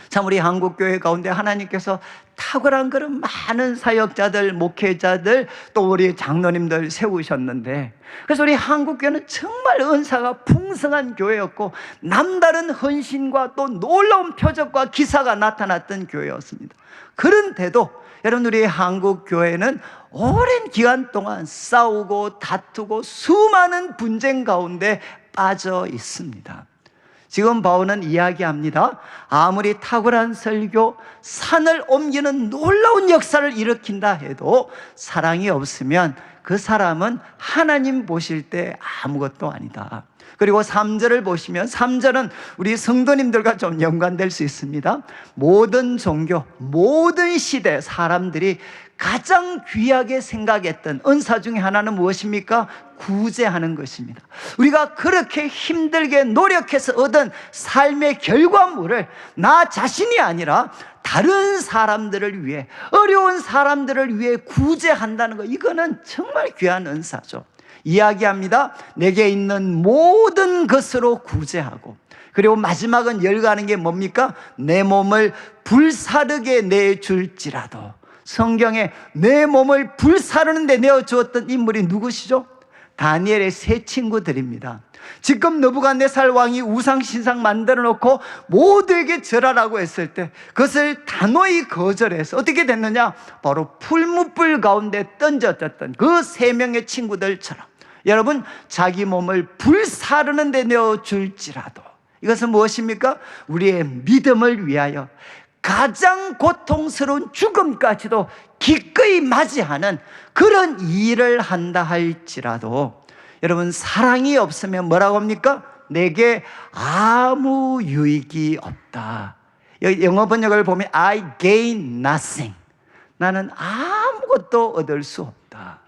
참 우리 한국교회 가운데 하나님께서 탁월한 그런 많은 사역자들, 목회자들, 또 우리 장로님들 세우셨는데, 그래서 우리 한국교회는 정말 은사가 풍성한 교회였고 남다른 헌신과 또 놀라운 표적과 기사가 나타났던 교회였습니다. 그런데도 여러분 우리 한국교회는 오랜 기간 동안 싸우고 다투고 수많은 분쟁 가운데 빠져 있습니다. 지금 바울은 이야기합니다. 아무리 탁월한 설교, 산을 옮기는 놀라운 역사를 일으킨다 해도 사랑이 없으면 그 사람은 하나님 보실 때 아무것도 아니다. 그리고 3절을 보시면, 3절은 우리 성도님들과 좀 연관될 수 있습니다. 모든 종교, 모든 시대 사람들이 가장 귀하게 생각했던 은사 중에 하나는 무엇입니까? 구제하는 것입니다. 우리가 그렇게 힘들게 노력해서 얻은 삶의 결과물을 나 자신이 아니라 다른 사람들을 위해, 어려운 사람들을 위해 구제한다는 것, 이거는 정말 귀한 은사죠. 이야기합니다. 내게 있는 모든 것으로 구제하고, 그리고 마지막은 열거하는 게 뭡니까? 내 몸을 불사르게 내줄지라도. 성경에 내 몸을 불사르는 데 내어주었던 인물이 누구시죠? 다니엘의 세 친구들입니다. 지금 느부갓네살 왕이 우상신상 만들어 놓고 모두에게 절하라고 했을 때 그것을 단호히 거절해서 어떻게 됐느냐? 바로 풀무불 가운데 던져졌던 그 세 명의 친구들처럼, 여러분 자기 몸을 불사르는 데 내어줄지라도. 이것은 무엇입니까? 우리의 믿음을 위하여 가장 고통스러운 죽음까지도 기꺼이 맞이하는 그런 일을 한다 할지라도, 여러분 사랑이 없으면 뭐라고 합니까? 내게 아무 유익이 없다. 영어 번역을 보면 I gain nothing, 나는 아무것도 얻을 수 없다.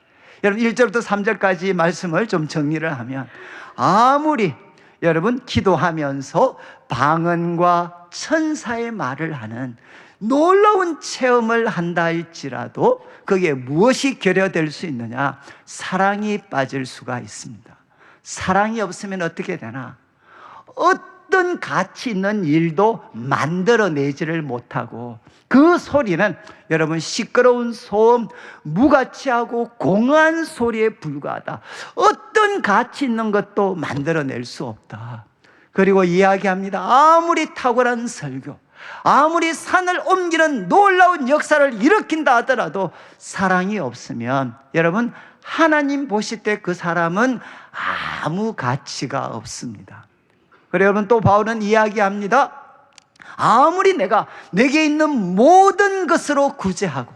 여러분 1절부터 3절까지 말씀을 좀 정리를 하면, 아무리 여러분 기도하면서 방언과 천사의 말을 하는 놀라운 체험을 한다 할지라도 그게 무엇이 결여될 수 있느냐? 사랑이 빠질 수가 있습니다. 사랑이 없으면 어떻게 되나? 어떤 가치 있는 일도 만들어내지를 못하고, 그 소리는 여러분 시끄러운 소음, 무가치하고 공허한 소리에 불과하다. 어떤 가치 있는 것도 만들어낼 수 없다. 그리고 이야기합니다. 아무리 탁월한 설교, 아무리 산을 옮기는 놀라운 역사를 일으킨다 하더라도 사랑이 없으면 여러분 하나님 보실 때 그 사람은 아무 가치가 없습니다. 그래서 여러분 또 바울은 이야기합니다. 아무리 내게 있는 모든 것으로 구제하고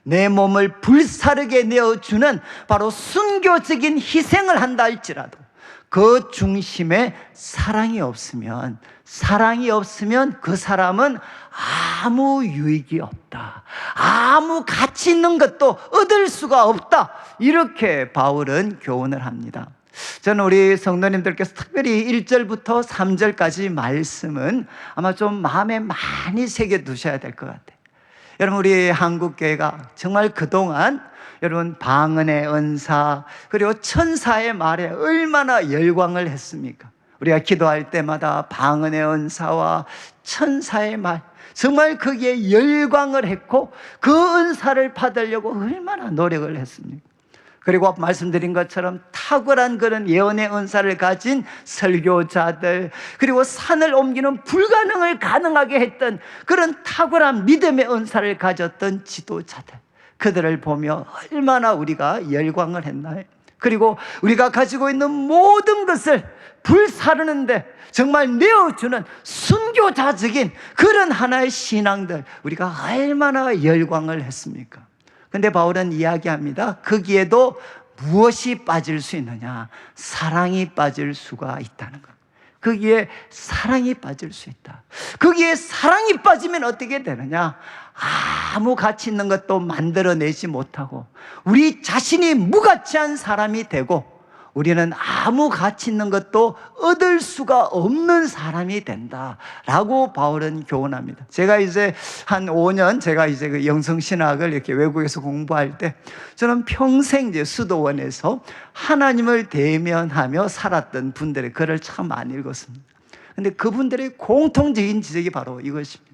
내 몸을 불사르게 내어주는 바로 순교적인 희생을 한다 할지라도 그 중심에 사랑이 없으면 그 사람은 아무 유익이 없다. 아무 가치 있는 것도 얻을 수가 없다. 이렇게 바울은 교훈을 합니다. 저는 우리 성도님들께서 특별히 1절부터 3절까지 말씀은 아마 좀 마음에 많이 새겨두셔야 될 것 같아요. 여러분 우리 한국교회가 정말 그동안 여러분 방언의 은사 그리고 천사의 말에 얼마나 열광을 했습니까? 우리가 기도할 때마다 방언의 은사와 천사의 말 정말 거기에 열광을 했고 그 은사를 받으려고 얼마나 노력을 했습니까? 그리고 말씀드린 것처럼 탁월한 그런 예언의 은사를 가진 설교자들, 그리고 산을 옮기는 불가능을 가능하게 했던 그런 탁월한 믿음의 은사를 가졌던 지도자들, 그들을 보며 얼마나 우리가 열광을 했나요? 그리고 우리가 가지고 있는 모든 것을 불사르는데 정말 내어주는 순교자적인 그런 하나의 신앙들, 우리가 얼마나 열광을 했습니까? 근데 바울은 이야기합니다. 거기에도 무엇이 빠질 수 있느냐? 사랑이 빠질 수가 있다는 것. 거기에 사랑이 빠질 수 있다. 거기에 사랑이 빠지면 어떻게 되느냐? 아무 가치 있는 것도 만들어내지 못하고 우리 자신이 무가치한 사람이 되고 우리는 아무 가치 있는 것도 얻을 수가 없는 사람이 된다라고 바울은 교훈합니다. 제가 이제 한 5년 제가 이제 그 영성신학을 이렇게 외국에서 공부할 때 저는 평생 이제 수도원에서 하나님을 대면하며 살았던 분들의 글을 참 많이 읽었습니다. 근데 그분들의 공통적인 지적이 바로 이것입니다.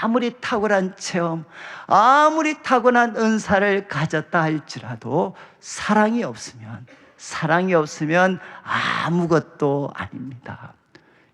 아무리 탁월한 체험, 아무리 타고난 은사를 가졌다 할지라도 사랑이 없으면 아무것도 아닙니다.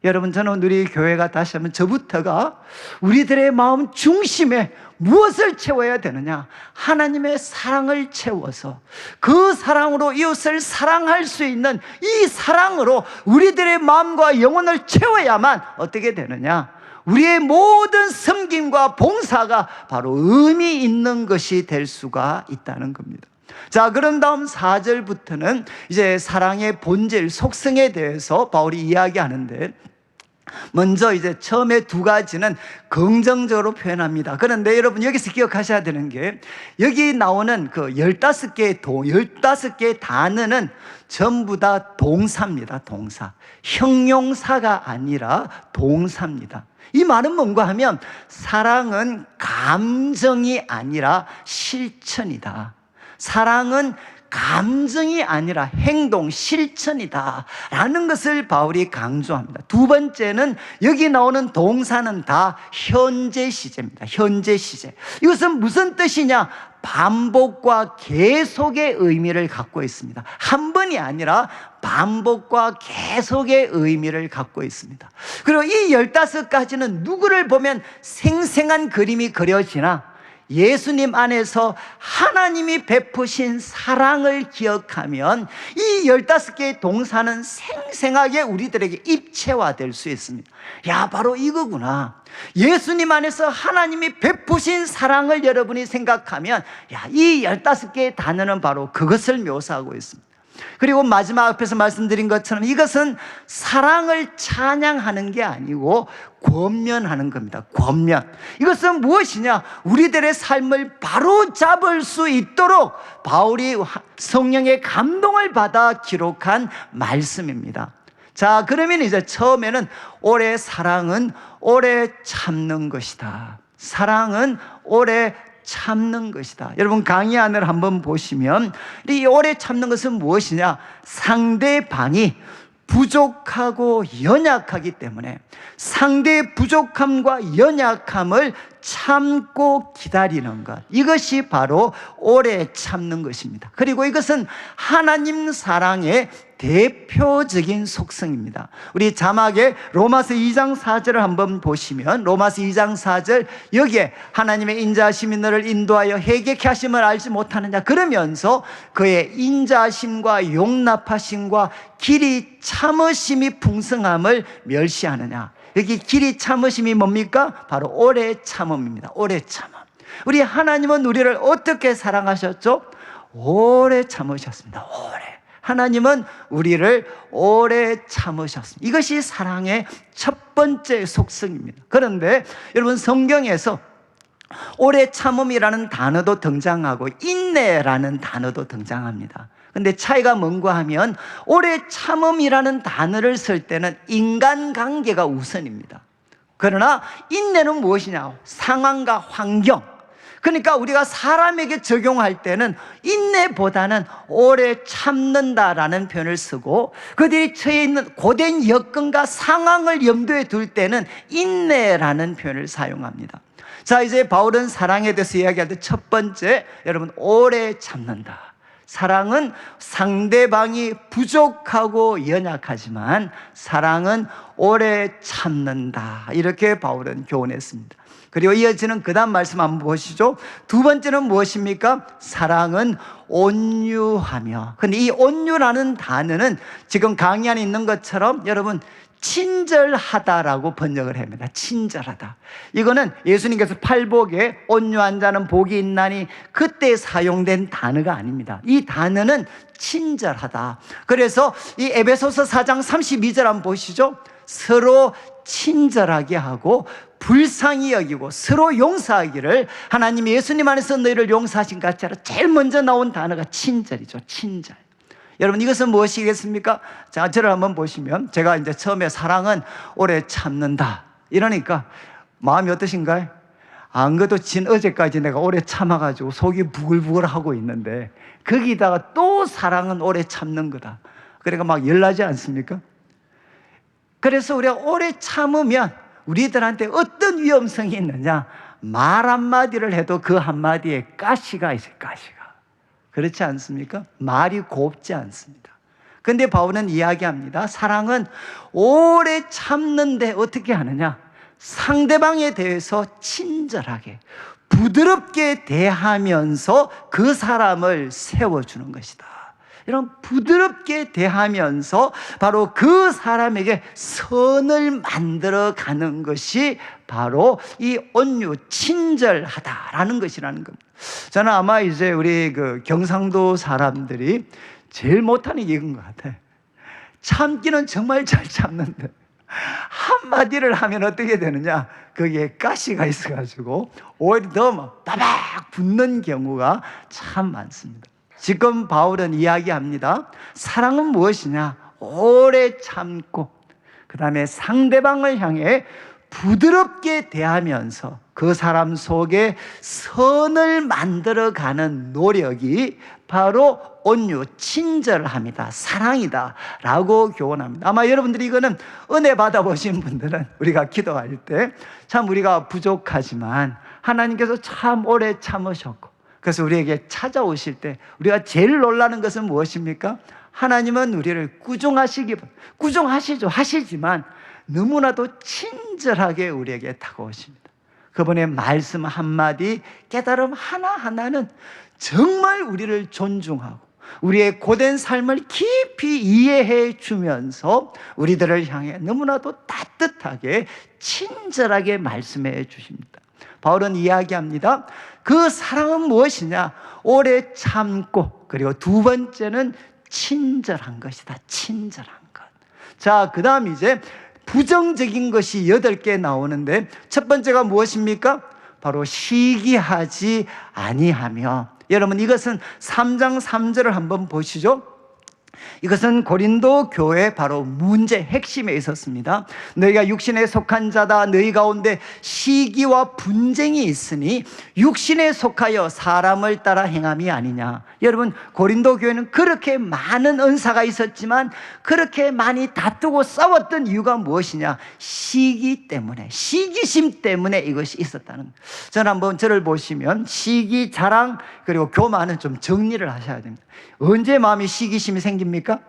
여러분, 저는 우리 교회가 다시 한번 저부터가 우리들의 마음 중심에 무엇을 채워야 되느냐? 하나님의 사랑을 채워서 그 사랑으로 이웃을 사랑할 수 있는 이 사랑으로 우리들의 마음과 영혼을 채워야만 어떻게 되느냐? 우리의 모든 섬김과 봉사가 바로 의미 있는 것이 될 수가 있다는 겁니다. 자, 그런 다음 4절부터는 이제 사랑의 본질, 속성에 대해서 바울이 이야기하는데, 먼저 이제 처음에 두 가지는 긍정적으로 표현합니다. 그런데 여러분 여기서 기억하셔야 되는 게, 여기 나오는 그 15개의 단어는 전부 다 동사입니다. 동사. 형용사가 아니라 동사입니다. 이 말은 뭔가 하면 사랑은 감정이 아니라 실천이다. 사랑은 감정이 아니라 행동, 실천이다 라는 것을 바울이 강조합니다. 두 번째는 여기 나오는 동사는 다 현재 시제입니다. 현재 시제. 이것은 무슨 뜻이냐? 반복과 계속의 의미를 갖고 있습니다. 한 번이 아니라 반복과 계속의 의미를 갖고 있습니다. 그리고 이 15가지는 누구를 보면 생생한 그림이 그려지나 예수님 안에서 하나님이 베푸신 사랑을 기억하면 이 15개의 동사는 생생하게 우리들에게 입체화될 수 있습니다. 야, 바로 이거구나. 예수님 안에서 하나님이 베푸신 사랑을 여러분이 생각하면 야, 이 15개의 단어는 바로 그것을 묘사하고 있습니다. 그리고 마지막 앞에서 말씀드린 것처럼 이것은 사랑을 찬양하는 게 아니고 권면하는 겁니다. 권면. 이것은 무엇이냐? 우리들의 삶을 바로 잡을 수 있도록 바울이 성령의 감동을 받아 기록한 말씀입니다. 자, 그러면 이제 처음에는 오래 사랑은 오래 참는 것이다. 사랑은 오래 참는 것이다. 여러분 강의안을 한번 보시면 이 오래 참는 것은 무엇이냐? 상대방이 부족하고 연약하기 때문에 상대의 부족함과 연약함을 참고 기다리는 것, 이것이 바로 오래 참는 것입니다. 그리고 이것은 하나님 사랑의 대표적인 속성입니다. 우리 자막에 로마서 2장 4절을 한번 보시면, 로마서 2장 4절, 여기에 하나님의 인자하심이 너를 인도하여 회개케 하심을 알지 못하느냐, 그러면서 그의 인자하심과 용납하심과 길이 참으심이 풍성함을 멸시하느냐. 여기 길이 참으심이 뭡니까? 바로 오래 참음입니다. 오래 참음. 우리 하나님은 우리를 어떻게 사랑하셨죠? 오래 참으셨습니다. 오래. 하나님은 우리를 오래 참으셨습니다. 이것이 사랑의 첫 번째 속성입니다. 그런데 여러분, 성경에서 오래 참음이라는 단어도 등장하고 인내라는 단어도 등장합니다. 근데 차이가 뭔가 하면, 오래 참음이라는 단어를 쓸 때는 인간관계가 우선입니다. 그러나 인내는 무엇이냐? 상황과 환경. 그러니까 우리가 사람에게 적용할 때는 인내보다는 오래 참는다라는 표현을 쓰고, 그들이 처해 있는 고된 여건과 상황을 염두에 둘 때는 인내라는 표현을 사용합니다. 자, 이제 바울은 사랑에 대해서 이야기할 때 첫 번째, 여러분, 오래 참는다. 사랑은 상대방이 부족하고 연약하지만 사랑은 오래 참는다. 이렇게 바울은 교훈했습니다. 그리고 이어지는 그 다음 말씀 한번 보시죠. 두 번째는 무엇입니까? 사랑은 온유하며. 근데 이 온유라는 단어는 지금 강의 안에 있는 것처럼 여러분, 친절하다라고 번역을 합니다. 친절하다. 이거는 예수님께서 팔복에 온유한 자는 복이 있나니 그때 사용된 단어가 아닙니다. 이 단어는 친절하다. 그래서 이 에베소서 4장 32절 한번 보시죠. 서로 친절하게 하고 불쌍히 여기고 서로 용서하기를 하나님이 예수님 안에서 너희를 용서하신 같이 하라. 제일 먼저 나온 단어가 친절이죠. 친절. 여러분, 이것은 무엇이겠습니까? 자, 저를 한번 보시면, 제가 이제 처음에 사랑은 오래 참는다 이러니까 마음이 어떠신가요? 안 그래도 어제까지 내가 오래 참아가지고 속이 부글부글 하고 있는데 거기다가 또 사랑은 오래 참는 거다. 그러니까 막 열나지 않습니까? 그래서 우리가 오래 참으면 우리들한테 어떤 위험성이 있느냐? 말 한마디를 해도 그 한마디에 가시가 있어요. 가시가. 그렇지 않습니까? 말이 곱지 않습니다. 그런데 바울은 이야기합니다. 사랑은 오래 참는데 어떻게 하느냐? 상대방에 대해서 친절하게 부드럽게 대하면서 그 사람을 세워주는 것이다. 이런 부드럽게 대하면서 바로 그 사람에게 선을 만들어가는 것이 바로 이 온유, 친절하다라는 것이라는 겁니다. 저는 아마 이제 우리 그 경상도 사람들이 제일 못하는 게 이건 것 같아요. 참기는 정말 잘 참는데 한마디를 하면 어떻게 되느냐? 거기에 가시가 있어가지고 오히려 더 막 바박 붙는 경우가 참 많습니다. 지금 바울은 이야기합니다. 사랑은 무엇이냐? 오래 참고 그 다음에 상대방을 향해 부드럽게 대하면서 그 사람 속에 선을 만들어가는 노력이 바로 온유, 친절함이다, 사랑이다 라고 교훈합니다. 아마 여러분들이 이거는 은혜 받아보신 분들은 우리가 기도할 때 참 우리가 부족하지만 하나님께서 참 오래 참으셨고, 그래서 우리에게 찾아오실 때 우리가 제일 놀라는 것은 무엇입니까? 하나님은 우리를 꾸중하시죠. 하시지만 너무나도 친절하게 우리에게 다가오십니다. 그분의 말씀 한마디, 깨달음 하나하나는 정말 우리를 존중하고 우리의 고된 삶을 깊이 이해해 주면서 우리들을 향해 너무나도 따뜻하게 친절하게 말씀해 주십니다. 바울은 이야기합니다. 그 사랑은 무엇이냐? 오래 참고, 그리고 두 번째는 친절한 것이다. 친절한 것. 자, 그 다음 이제 부정적인 것이 8개 나오는데 첫 번째가 무엇입니까? 바로 시기하지 아니하며. 여러분, 이것은 3장 3절을 한번 보시죠. 이것은 고린도 교회 바로 문제 핵심에 있었습니다. 너희가 육신에 속한 자다. 너희 가운데 시기와 분쟁이 있으니 육신에 속하여 사람을 따라 행함이 아니냐. 여러분, 고린도 교회는 그렇게 많은 은사가 있었지만 그렇게 많이 다투고 싸웠던 이유가 무엇이냐? 시기 때문에, 시기심 때문에 이것이 있었다는 거예요. 저는 한번 저를 보시면 시기, 자랑, 그리고 교만은 좀 정리를 하셔야 됩니다. 언제 마음에 시기심이 생깁니까?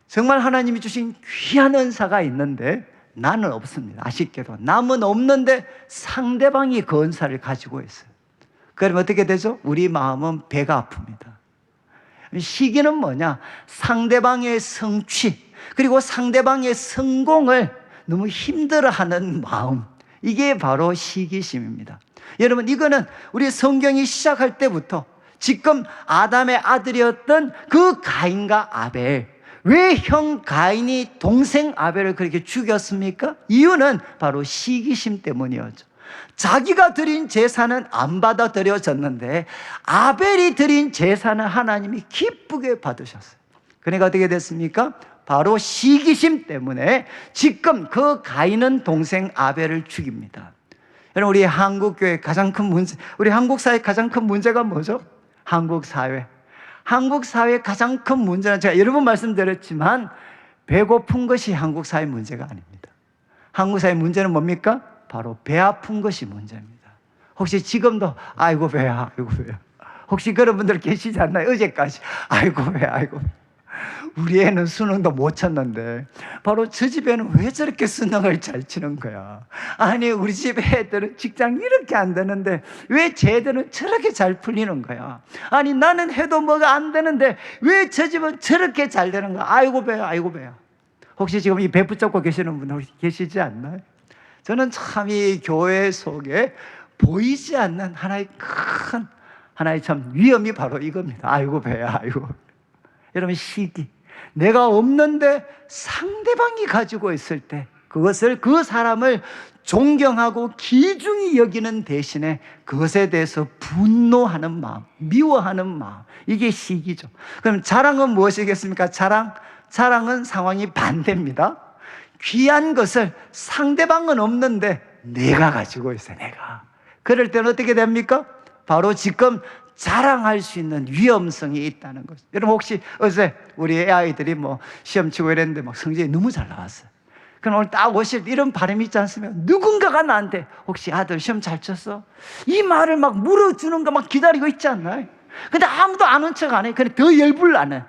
정말 하나님이 주신 귀한 은사가 있는데 나는 없습니다. 아쉽게도 남은 없는데 상대방이 그 은사를 가지고 있어요. 그러면 어떻게 되죠? 우리 마음은 배가 아픕니다. 시기는 뭐냐? 상대방의 성취, 그리고 상대방의 성공을 너무 힘들어하는 마음, 이게 바로 시기심입니다. 여러분, 이거는 우리 성경이 시작할 때부터 지금 아담의 아들이었던 그 가인과 아벨, 왜 형 가인이 동생 아벨을 그렇게 죽였습니까? 이유는 바로 시기심 때문이었죠. 자기가 드린 제사는 안 받아들여졌는데 아벨이 드린 제사는 하나님이 기쁘게 받으셨어요. 그러니까 어떻게 됐습니까? 바로 시기심 때문에 지금 그 가인은 동생 아벨을 죽입니다. 여러분, 우리 한국교회 가장 큰 문제, 우리 한국 사회 가장 큰 문제가 뭐죠? 한국 사회. 한국 사회의 가장 큰 문제는 제가 여러 번 말씀드렸지만 배고픈 것이 한국 사회 문제가 아닙니다. 한국 사회 문제는 뭡니까? 바로 배 아픈 것이 문제입니다. 혹시 지금도 아이고 배야, 아이고 배야. 혹시 그런 분들 계시지 않나요? 어제까지 아이고 배야, 아이고 배야. 우리 애는 수능도 못 쳤는데 바로 저 집에는 왜 저렇게 수능을 잘 치는 거야? 아니, 우리 집 애들은 직장 이렇게 안 되는데 왜 쟤들은 저렇게 잘 풀리는 거야? 아니, 나는 해도 뭐가 안 되는데 왜 저 집은 저렇게 잘 되는 거야? 아이고 배야, 아이고 배야. 혹시 지금 이 배 붙잡고 계시는 분 혹시 계시지 않나요? 저는 참 이 교회 속에 보이지 않는 하나의 참 위험이 바로 이겁니다. 아이고 배야, 아이고. 여러분, 시기. 내가 없는데 상대방이 가지고 있을 때 그것을, 그 사람을 존경하고 귀중히 여기는 대신에 그것에 대해서 분노하는 마음, 미워하는 마음, 이게 시기죠. 그럼 자랑은 무엇이겠습니까? 자랑은 상황이 반대입니다. 귀한 것을 상대방은 없는데 내가 가지고 있어요. 내가. 그럴 때는 어떻게 됩니까? 바로 지금 자랑할 수 있는 위험성이 있다는 거죠. 여러분, 혹시 어제 우리 아이들이 뭐 시험 치고 이랬는데 막 성적이 너무 잘 나왔어요. 그럼 오늘 딱 오실 때 이런 바람이 있지 않습니까? 누군가가 나한테 혹시 아들 시험 잘 쳤어? 이 말을 막 물어주는 거 막 기다리고 있지 않나요? 근데 아무도 아는 척 안 해. 그래 더 열불나네.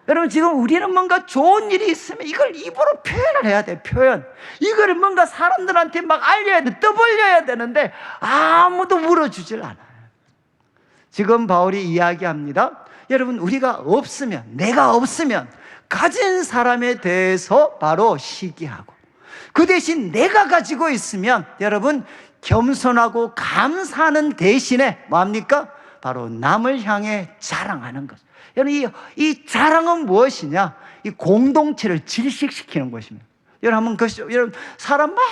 여러분, 지금 우리는 뭔가 좋은 일이 있으면 이걸 입으로 표현을 해야 돼. 표현. 이거를 뭔가 사람들한테 막 알려야 돼. 떠벌려야 되는데 아무도 물어주질 않아요. 지금 바울이 이야기합니다. 여러분, 우리가 없으면, 내가 없으면 가진 사람에 대해서 바로 시기하고, 그 대신 내가 가지고 있으면 여러분 겸손하고 감사하는 대신에 뭐합니까? 바로 남을 향해 자랑하는 것. 여러분, 이 자랑은 무엇이냐? 이 공동체를 질식시키는 것입니다. 여러분, 한번 보시죠. 여러분, 사람 막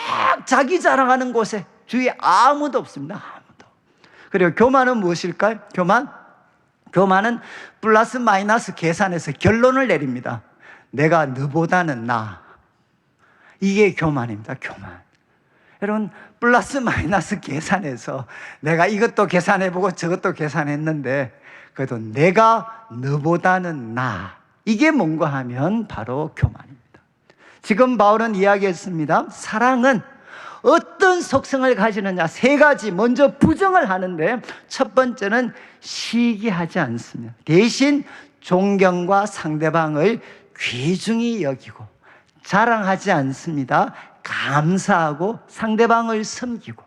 자기 자랑하는 곳에 주위에 아무도 없습니다. 아무도. 그리고 교만은 무엇일까요? 교만은 플러스 마이너스 계산해서 결론을 내립니다. 내가 너보다는 나. 이게 교만입니다. 교만. 여러분, 플러스 마이너스 계산해서 내가 이것도 계산해보고 저것도 계산했는데 그래도 내가 너보다는 나. 이게 뭔가 하면 바로 교만입니다. 지금 바울은 이야기했습니다. 사랑은 어떤 속성을 가지느냐, 세 가지. 먼저 부정을 하는데 첫 번째는 시기하지 않습니다. 대신 존경과 상대방을 귀중히 여기고, 자랑하지 않습니다. 감사하고 상대방을 섬기고,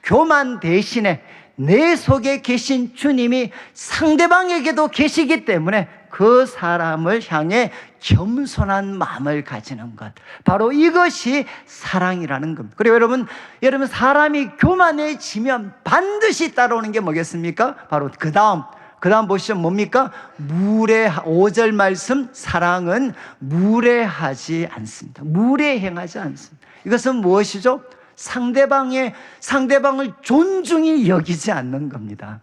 교만 대신에 내 속에 계신 주님이 상대방에게도 계시기 때문에 그 사람을 향해 겸손한 마음을 가지는 것, 바로 이것이 사랑이라는 겁니다. 그리고 여러분 사람이 교만해지면 반드시 따라오는 게 뭐겠습니까? 바로 그 다음 보시죠. 뭡니까? 5절 말씀, 사랑은 무례하지 않습니다. 무례행하지 않습니다. 이것은 무엇이죠? 상대방을 존중히 여기지 않는 겁니다.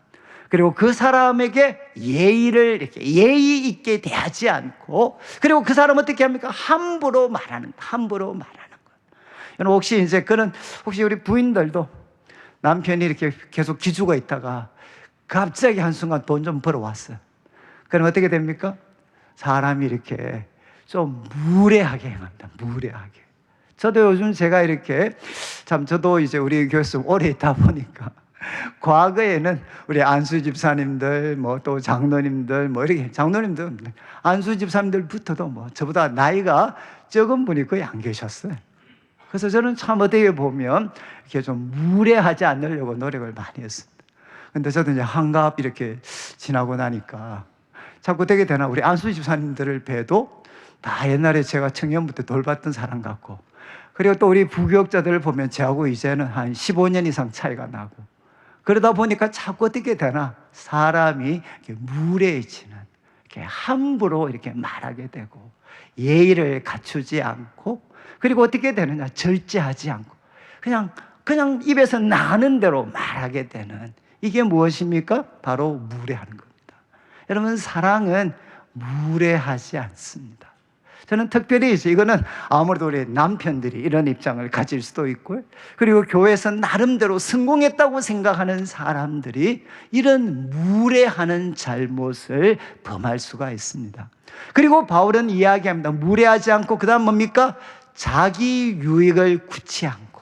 그리고 그 사람에게 예의를 이렇게 예의 있게 대하지 않고, 그리고 그 사람 어떻게 합니까? 함부로 말하는 것. 여러분 혹시 이제 혹시 우리 부인들도 남편이 이렇게 계속 기죽어 있다가 갑자기 한순간 돈 좀 벌어왔어요. 그럼 어떻게 됩니까? 사람이 이렇게 좀 무례하게 행합니다. 무례하게. 저도 요즘 제가 이렇게 저도 이제 우리 교회에서 오래 있다 보니까 과거에는 우리 안수 집사님들 또 장로님들 이렇게 장로님들 안수 집사님들부터도 저보다 나이가 적은 분이 거의 안 계셨어요. 그래서 저는 참 어떻게 보면 이렇게 좀 무례하지 않으려고 노력을 많이 했습니다. 근데 저도 이제 한갑 이렇게 지나고 나니까 자꾸 되게 되나 우리 안수 집사님들을 뵈도 다 옛날에 제가 청년부터 돌봤던 사람 같고, 그리고 또 우리 부교육자들을 보면 저하고 이제는 한 15년 이상 차이가 나고, 그러다 보니까 자꾸 어떻게 되나 사람이 이렇게 무례해지는, 이렇게 함부로 이렇게 말하게 되고, 예의를 갖추지 않고, 그리고 어떻게 되느냐, 절제하지 않고 그냥 입에서 나는 대로 말하게 되는, 이게 무엇입니까? 바로 무례하는 겁니다. 여러분, 사랑은 무례하지 않습니다. 저는 특별히 이거는 아무래도 우리 남편들이 이런 입장을 가질 수도 있고요, 그리고 교회에서 나름대로 성공했다고 생각하는 사람들이 이런 무례하는 잘못을 범할 수가 있습니다. 그리고 바울은 이야기합니다. 무례하지 않고, 그 다음 뭡니까? 자기 유익을 구치 않고,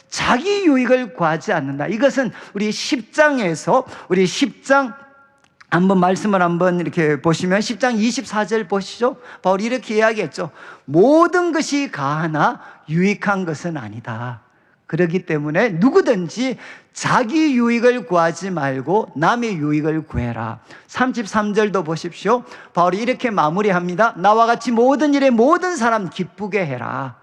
자기 유익을 구하지 않는다. 이것은 우리 10장에서 우리 10장 말씀을 한번 이렇게 보시면 10장 24절 보시죠. 바울이 이렇게 이야기했죠. 모든 것이 가하나 유익한 것은 아니다. 그렇기 때문에 누구든지 자기 유익을 구하지 말고 남의 유익을 구해라. 33절도 보십시오. 바울이 이렇게 마무리합니다. 나와 같이 모든 일에 모든 사람 기쁘게 해라.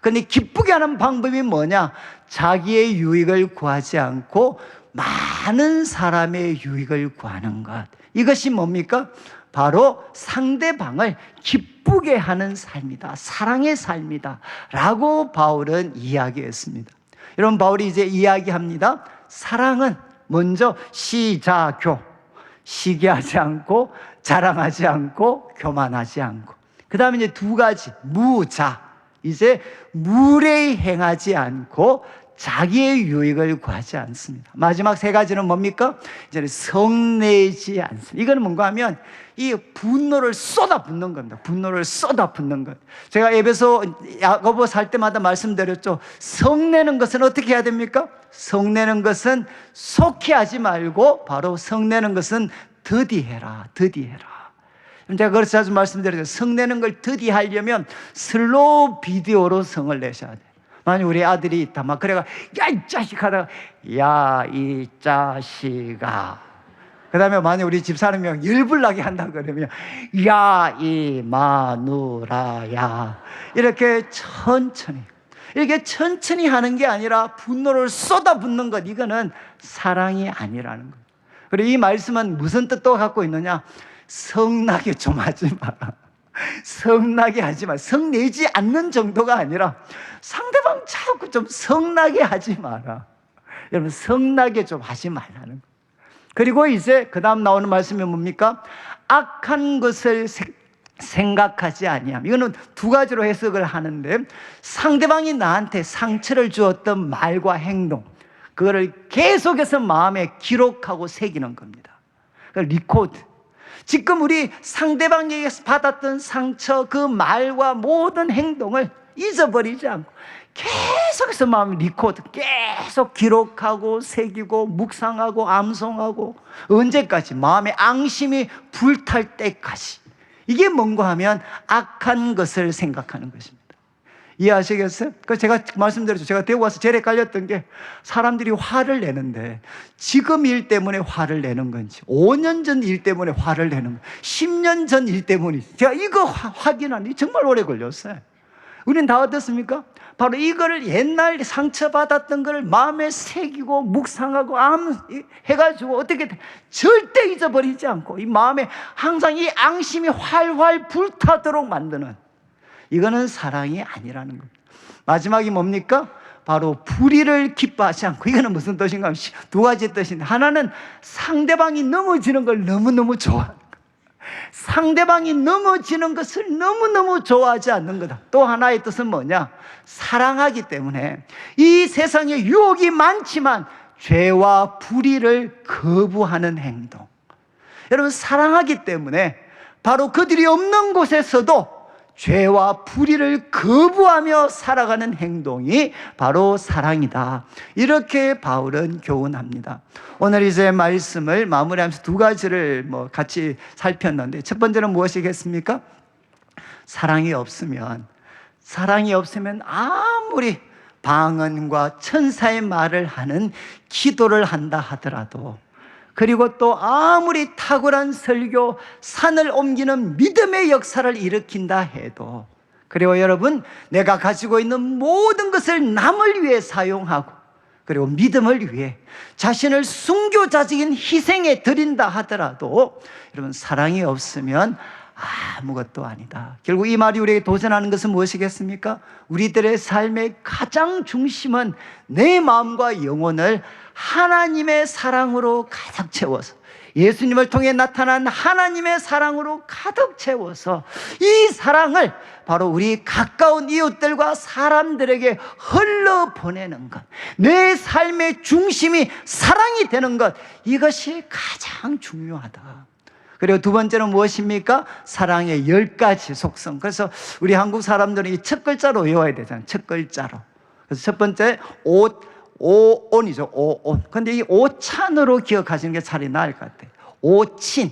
그런데 기쁘게 하는 방법이 뭐냐? 자기의 유익을 구하지 않고 많은 사람의 유익을 구하는 것. 이것이 뭡니까? 바로 상대방을 기쁘게 하는 삶이다. 사랑의 삶이다. 라고 바울은 이야기했습니다. 여러분, 바울이 이제 이야기합니다. 사랑은 먼저 시자교, 시기하지 않고, 자랑하지 않고, 교만하지 않고, 그 다음에 이제 두 가지, 무자, 이제 무례히 행하지 않고 자기의 유익을 구하지 않습니다. 마지막 세 가지는 뭡니까? 이제 성내지 않습니다. 이거는 뭔가 하면 이 분노를 쏟아붓는 겁니다. 분노를 쏟아붓는 것. 제가 에베소 야고보서 할 때마다 말씀드렸죠. 성내는 것은 어떻게 해야 됩니까? 성내는 것은 속히 하지 말고 바로 성내는 것은 더디해라. 더디해라. 제가 그래서 자주 말씀드렸죠. 성내는 걸 더디하려면 슬로우 비디오로 성을 내셔야 돼요. 만약 우리 아들이 있다 막 그래가 야 이 자식 하다가 야 이 자식아, 그 다음에 만약 우리 집사람이 열불 나게 한다 그러면 야 이 마누라야, 이렇게 천천히, 이렇게 천천히 하는 게 아니라 분노를 쏟아붓는 것, 이거는 사랑이 아니라는 거예요. 그리고 이 말씀은 무슨 뜻도 갖고 있느냐? 성나게 좀 하지 마라. 성나게 하지 마. 성내지 않는 정도가 아니라 상대방 자꾸 좀 성나게 하지 마라. 여러분, 성나게 좀 하지 말라는 거예요. 그리고 이제 그 다음 나오는 말씀이 뭡니까? 악한 것을 생각하지 아니함. 이거는 두 가지로 해석을 하는데, 상대방이 나한테 상처를 주었던 말과 행동, 그거를 계속해서 마음에 기록하고 새기는 겁니다. 리코드. 지금 우리 상대방에게서 받았던 상처, 그 말과 모든 행동을 잊어버리지 않고 계속해서 마음에 리코드, 계속 기록하고 새기고 묵상하고 암송하고, 언제까지? 마음에 앙심이 불탈 때까지. 이게 뭔가 하면 악한 것을 생각하는 것입니다. 이해하시겠어요? 그 제가 말씀드렸죠. 제가 대구 와서 제일 헷갈렸던 게, 사람들이 화를 내는데 지금 일 때문에 화를 내는 건지, 5년 전 일 때문에 화를 내는 건지, 10년 전 일 때문인지, 제가 이거 확인하니 정말 오래 걸렸어요. 우리는 다 어떻습니까? 바로 이거를 옛날 상처받았던 걸 마음에 새기고 묵상하고 해가지고 어떻게 절대 잊어버리지 않고 이 마음에 항상 이 앙심이 활활 불타도록 만드는, 이거는 사랑이 아니라는 겁니다. 마지막이 뭡니까? 바로 불의를 기뻐하지 않고, 이거는 무슨 뜻인가 하면 두 가지 뜻인데, 하나는 상대방이 넘어지는 걸 너무너무 좋아하는 것, 상대방이 넘어지는 것을 너무너무 좋아하지 않는 거다. 또 하나의 뜻은 뭐냐? 사랑하기 때문에 이 세상에 유혹이 많지만 죄와 불의를 거부하는 행동. 여러분, 사랑하기 때문에 바로 그들이 없는 곳에서도 죄와 불의를 거부하며 살아가는 행동이 바로 사랑이다. 이렇게 바울은 교훈합니다. 오늘 이제 말씀을 마무리하면서 두 가지를 같이 살폈는데, 첫 번째는 무엇이겠습니까? 사랑이 없으면 아무리 방언과 천사의 말을 하는 기도를 한다 하더라도, 그리고 또 아무리 탁월한 설교, 산을 옮기는 믿음의 역사를 일으킨다 해도, 그리고 여러분, 내가 가지고 있는 모든 것을 남을 위해 사용하고, 그리고 믿음을 위해 자신을 순교자적인 희생에 드린다 하더라도, 여러분, 사랑이 없으면 아무것도 아니다. 결국 이 말이 우리에게 도전하는 것은 무엇이겠습니까? 우리들의 삶의 가장 중심은 내 마음과 영혼을 하나님의 사랑으로 가득 채워서, 예수님을 통해 나타난 하나님의 사랑으로 가득 채워서 이 사랑을 바로 우리 가까운 이웃들과 사람들에게 흘러보내는 것, 내 삶의 중심이 사랑이 되는 것, 이것이 가장 중요하다. 그리고 두 번째는 무엇입니까? 사랑의 10가지 속성. 그래서 우리 한국 사람들은 이 첫 글자로 외워야 되잖아요. 첫 글자로. 그래서 첫 번째 오온이죠. 오온. 근데 이 오찬으로 기억하시는 게 차라리 나을 것 같아요. 오친.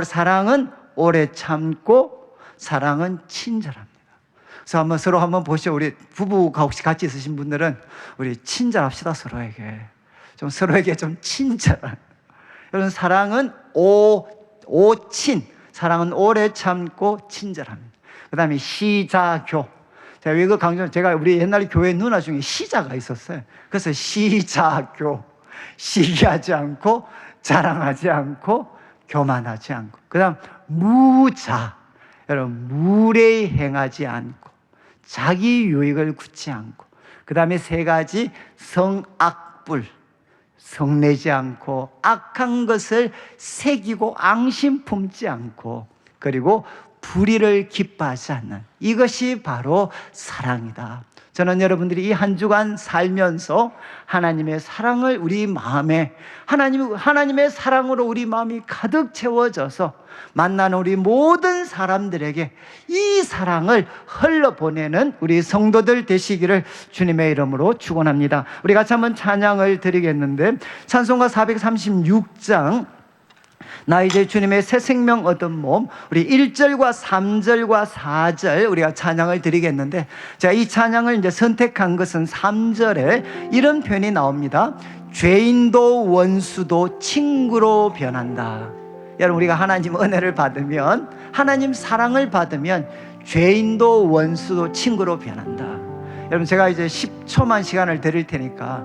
사랑은 오래 참고, 사랑은 친절합니다. 그래서 서로 한번 보시죠. 우리 부부가 혹시 같이 있으신 분들은 우리 친절합시다. 서로에게 좀 친절한. 여러분, 사랑은 오친. 사랑은 오래 참고 친절합니다. 그 다음에 시자교. 제가 왜 그 강조하면, 제가 우리 옛날에 교회 누나 중에 시자가 있었어요. 그래서 시자교. 시기하지 않고, 자랑하지 않고, 교만하지 않고. 그 다음 무자. 여러분, 무례히 행하지 않고, 자기 유익을 굳지 않고. 그 다음에 세 가지 성악불. 성내지 않고, 악한 것을 새기고 앙심 품지 않고, 그리고 불의를 기뻐하지 않는, 이것이 바로 사랑이다. 저는 여러분들이 이 한 주간 살면서 하나님의 사랑을 우리 마음에, 하나님의 사랑으로 우리 마음이 가득 채워져서 만나는 우리 모든 사람들에게 이 사랑을 흘러보내는 우리 성도들 되시기를 주님의 이름으로 축원합니다. 우리 같이 한번 찬양을 드리겠는데, 찬송가 436장 나 이제 주님의 새 생명 얻은 몸, 우리 1절과 3절과 4절 우리가 찬양을 드리겠는데, 제가 이 찬양을 이제 선택한 것은 3절에 이런 표현이 나옵니다. 죄인도 원수도 친구로 변한다. 여러분, 우리가 하나님 은혜를 받으면, 하나님 사랑을 받으면 죄인도 원수도 친구로 변한다. 여러분, 제가 이제 10초만 시간을 드릴 테니까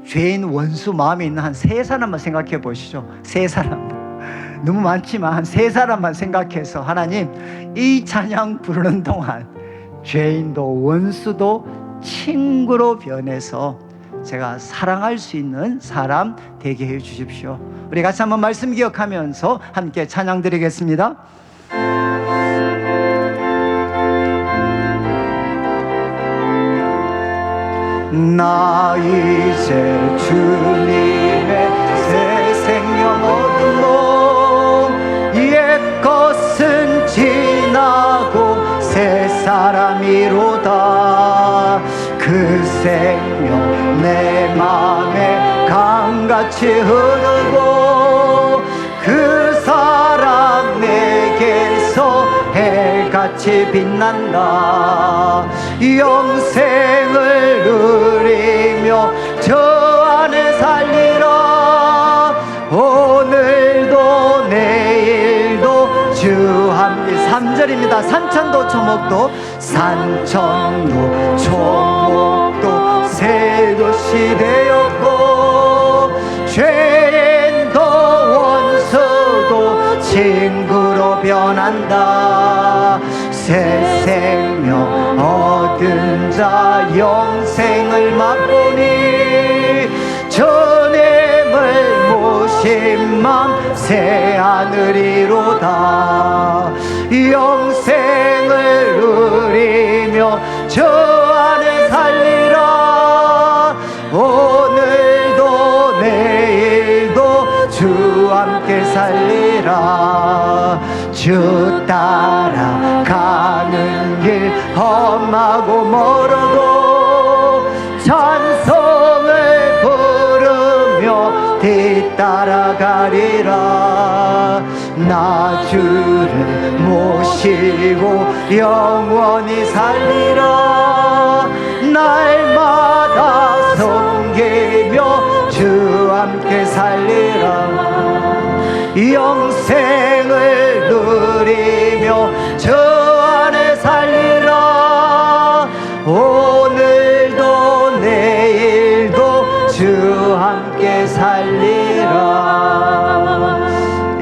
죄인 원수 마음에 있는 한 3사람만 생각해 보시죠. 3사람. 너무 많지만 한 3사람만 생각해서, 하나님, 이 찬양 부르는 동안 죄인도 원수도 친구로 변해서 제가 사랑할 수 있는 사람 되게 해 주십시오. 우리 같이 한번 말씀 기억하면서 함께 찬양 드리겠습니다. 나 이제 주님의 새 생명 얻은 몸, 옛 것은 지나고 새 사람이로다. 그 생명 내 맘에 강같이 흐르고, 그 사람 내게서 해같이 빛난다. 영생을 누리며 저 안에 살리라. 오늘도 내일도 주 함께. 3절입니다. 산천도 초목도, 산천도 초목도 새 것이 되었고, 죄인도 원수도 친구로 변한다. 새 생명 얻은 자 영생 영생을 맛보니 전임을 모신 맘 새하늘이로다. 영생을 누리며 저 안에 살리라. 오늘도 내일도 주 함께 살리라. 주 따라가는 길 험하고 멀어도 찬송을 부르며 뒤따라가리라. 나 주를 모시고 영원히 살리라. 날마다 섬기며 주 함께 살리라. 영생을 누리며 저 안에 살리라. 오늘도 내일도 주 함께 살리라.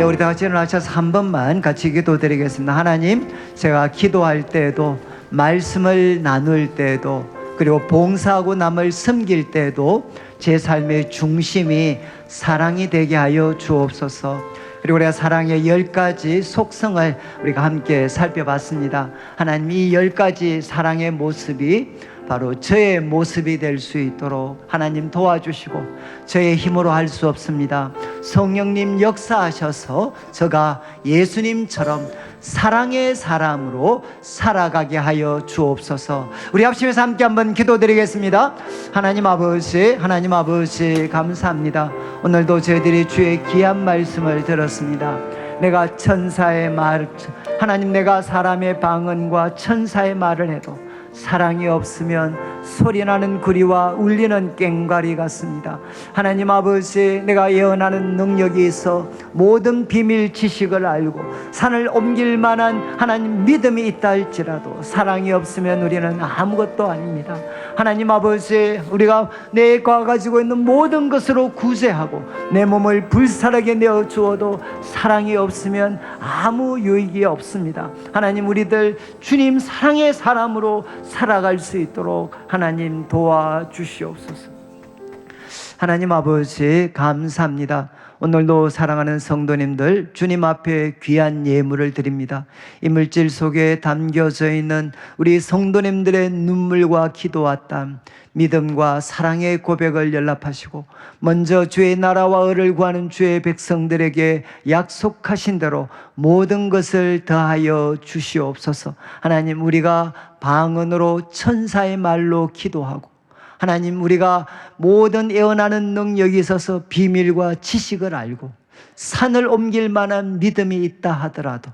우리 다 같이 일어나셔서 한 번만 같이 기도드리겠습니다. 하나님, 제가 기도할 때도 말씀을 나눌 때도 그리고 봉사하고 남을 섬길 때도 제 삶의 중심이 사랑이 되게 하여 주옵소서. 그리고 우리가 사랑의 10가지 속성을 우리가 함께 살펴봤습니다. 하나님, 이 10가지 사랑의 모습이 바로 저의 모습이 될 수 있도록 하나님 도와주시고, 저의 힘으로 할 수 없습니다. 성령님 역사하셔서 저가 예수님처럼 사랑의 사람으로 살아가게 하여 주옵소서. 우리 합심해서 함께 한번 기도드리겠습니다. 하나님 아버지, 하나님 아버지, 감사합니다. 오늘도 저희들이 주의 귀한 말씀을 들었습니다. 내가 천사의 말, 하나님, 내가 사람의 방언과 천사의 말을 해도 사랑이 없으면 소리나는 구리와 울리는 꽹과리 같습니다. 하나님 아버지, 내가 예언하는 능력이 있어 모든 비밀 지식을 알고 산을 옮길 만한 하나님 믿음이 있다 할지라도 사랑이 없으면 우리는 아무것도 아닙니다. 하나님 아버지, 우리가 내가 가지고 있는 모든 것으로 구제하고 내 몸을 불살하게 내어 주어도 사랑이 없으면 아무 유익이 없습니다. 하나님, 우리들 주님 사랑의 사람으로 살아갈 수 있도록 하나님 도와주시옵소서. 하나님 아버지, 감사합니다. 오늘도 사랑하는 성도님들 주님 앞에 귀한 예물을 드립니다. 이 물질 속에 담겨져 있는 우리 성도님들의 눈물과 기도와 땀, 믿음과 사랑의 고백을 연락하시고 먼저 주의 나라와 의를 구하는 주의 백성들에게 약속하신 대로 모든 것을 더하여 주시옵소서. 하나님, 우리가 방언으로 천사의 말로 기도하고 하나님, 우리가 모든 예언하는 능력이 있어서 비밀과 지식을 알고 산을 옮길 만한 믿음이 있다 하더라도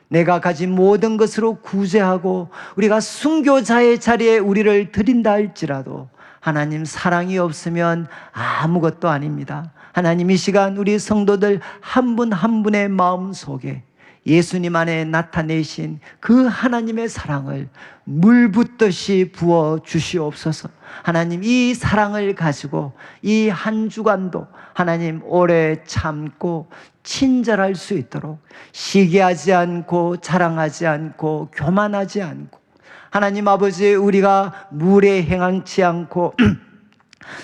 내가 가진 모든 것으로 구제하고 우리가 순교자의 자리에 우리를 드린다 할지라도 하나님, 사랑이 없으면 아무것도 아닙니다. 하나님, 이 시간 우리 성도들 한 분 한 분의 마음 속에 예수님 안에 나타내신 그 하나님의 사랑을 물 붓듯이 부어 주시옵소서. 하나님, 이 사랑을 가지고 이 한 주간도 하나님 오래 참고 친절할 수 있도록 시기하지 않고 자랑하지 않고 교만하지 않고 하나님 아버지, 우리가 물에 행한치 않고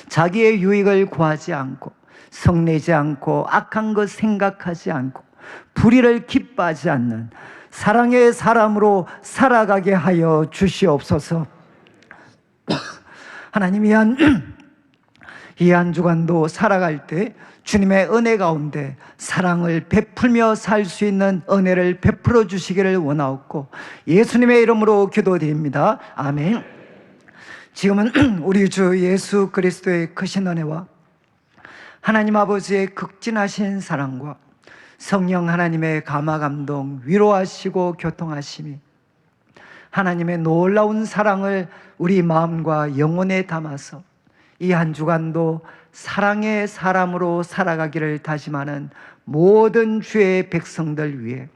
자기의 유익을 구하지 않고 성내지 않고 악한 것 생각하지 않고 불의를 기뻐하지 않는 사랑의 사람으로 살아가게 하여 주시옵소서. 하나님, 이 한 주간도 살아갈 때 주님의 은혜 가운데 사랑을 베풀며 살 수 있는 은혜를 베풀어 주시기를 원하옵고 예수님의 이름으로 기도드립니다. 아멘. 지금은 우리 주 예수 그리스도의 크신 은혜와 하나님 아버지의 극진하신 사랑과 성령 하나님의 감화감동, 위로하시고 교통하심이 하나님의 놀라운 사랑을 우리 마음과 영혼에 담아서 이 한 주간도 사랑의 사람으로 살아가기를 다짐하는 모든 주의 백성들 위해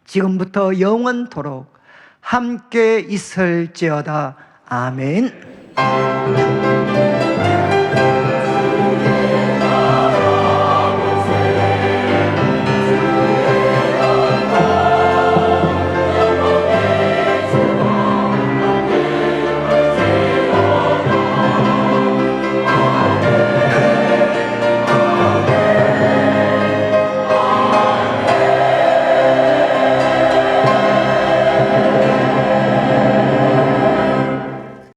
지금부터 영원토록 함께 있을지어다. 아멘.